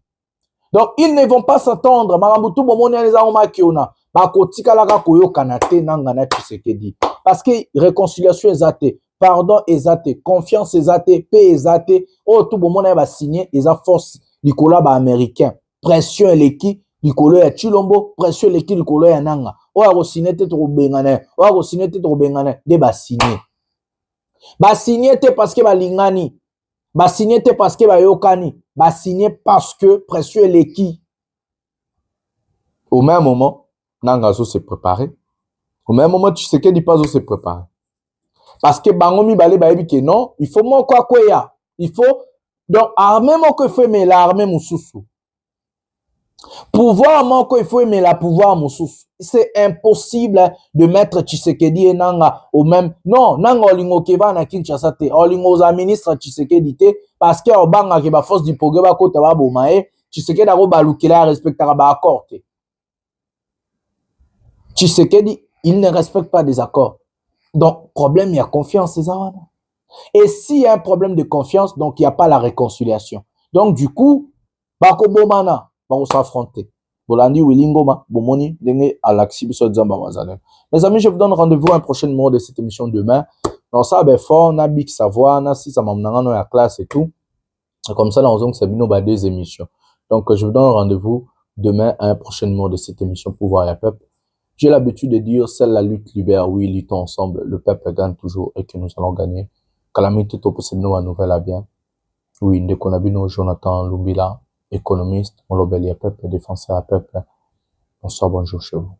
Donc, ils ne vont pas s'attendre. Marambutu bomoni les aroma kiona. Bako tikalaka koyo kanate Nangaa na Tshisekedi. Parce que réconciliation est athée. Pardon est athée. Confiance est athée. Paix est athée. Oh, tout bomoni va signer. Ils ont force. Nicolas ba américain. Pression et l'équipe. Likolo ya Chilombo, pression leki likolo ya Nangaa. Oya ko signer te to bengane. Oya ko signer te to bengane. De ba signer. Ba signer te parce que ba lingani. Ba signer te parce que ba yokani. Ba signer parce que pression leki. Au même moment, Nangaa se préparer. Au même moment, tu sais que dit pas se préparer. Parce que bangomi balé ba que non, il faut mon quoi ya. Il faut donc armer mon que fait mais l'armée mususu. Pouvoir manquer, il faut aimer la pouvoir moussous. C'est impossible de mettre Tshisekedi et Nangaa au même. Non, Nangaa olingo keba na Kinshasa te. Olingo za ministre Tshisekedi te parce que obanga ke ba force du progrès ba kota ba bomae. Tshisekedi ako balukela respectera ba accord te. Tshisekedi, il ne respecte pas des accords. Donc problème, il y a confiance ces awana. Et s'il y a un problème de confiance, donc il n'y a pas la réconciliation. Donc du coup, bako bomana va s'affronter. Bolandi Willingoma, Bomoni, Denge, Alaxi, Bissot-Zamba, Wazalen. Mes amis, je vous donne rendez-vous à un prochain numéro de cette émission demain. Dans ça, ben fort, on a Big Savoir, on a si ça m'a mené à la classe et tout. Et comme ça, là, on se bino ba deux émissions. Donc, je vous donne rendez-vous demain à un prochain numéro de cette émission Pouvoir et Peuple. J'ai l'habitude de dire, seule la lutte libère, oui, luttons ensemble, le peuple gagne toujours et que nous allons gagner. Calamité, tout possible, nous, à nouvelle à bien. Oui, dès qu'on a vu nous, Jonathan Lumbila, économiste, on l'obélit à peuple, défenseur à peuple. Bonsoir, bonjour chez vous.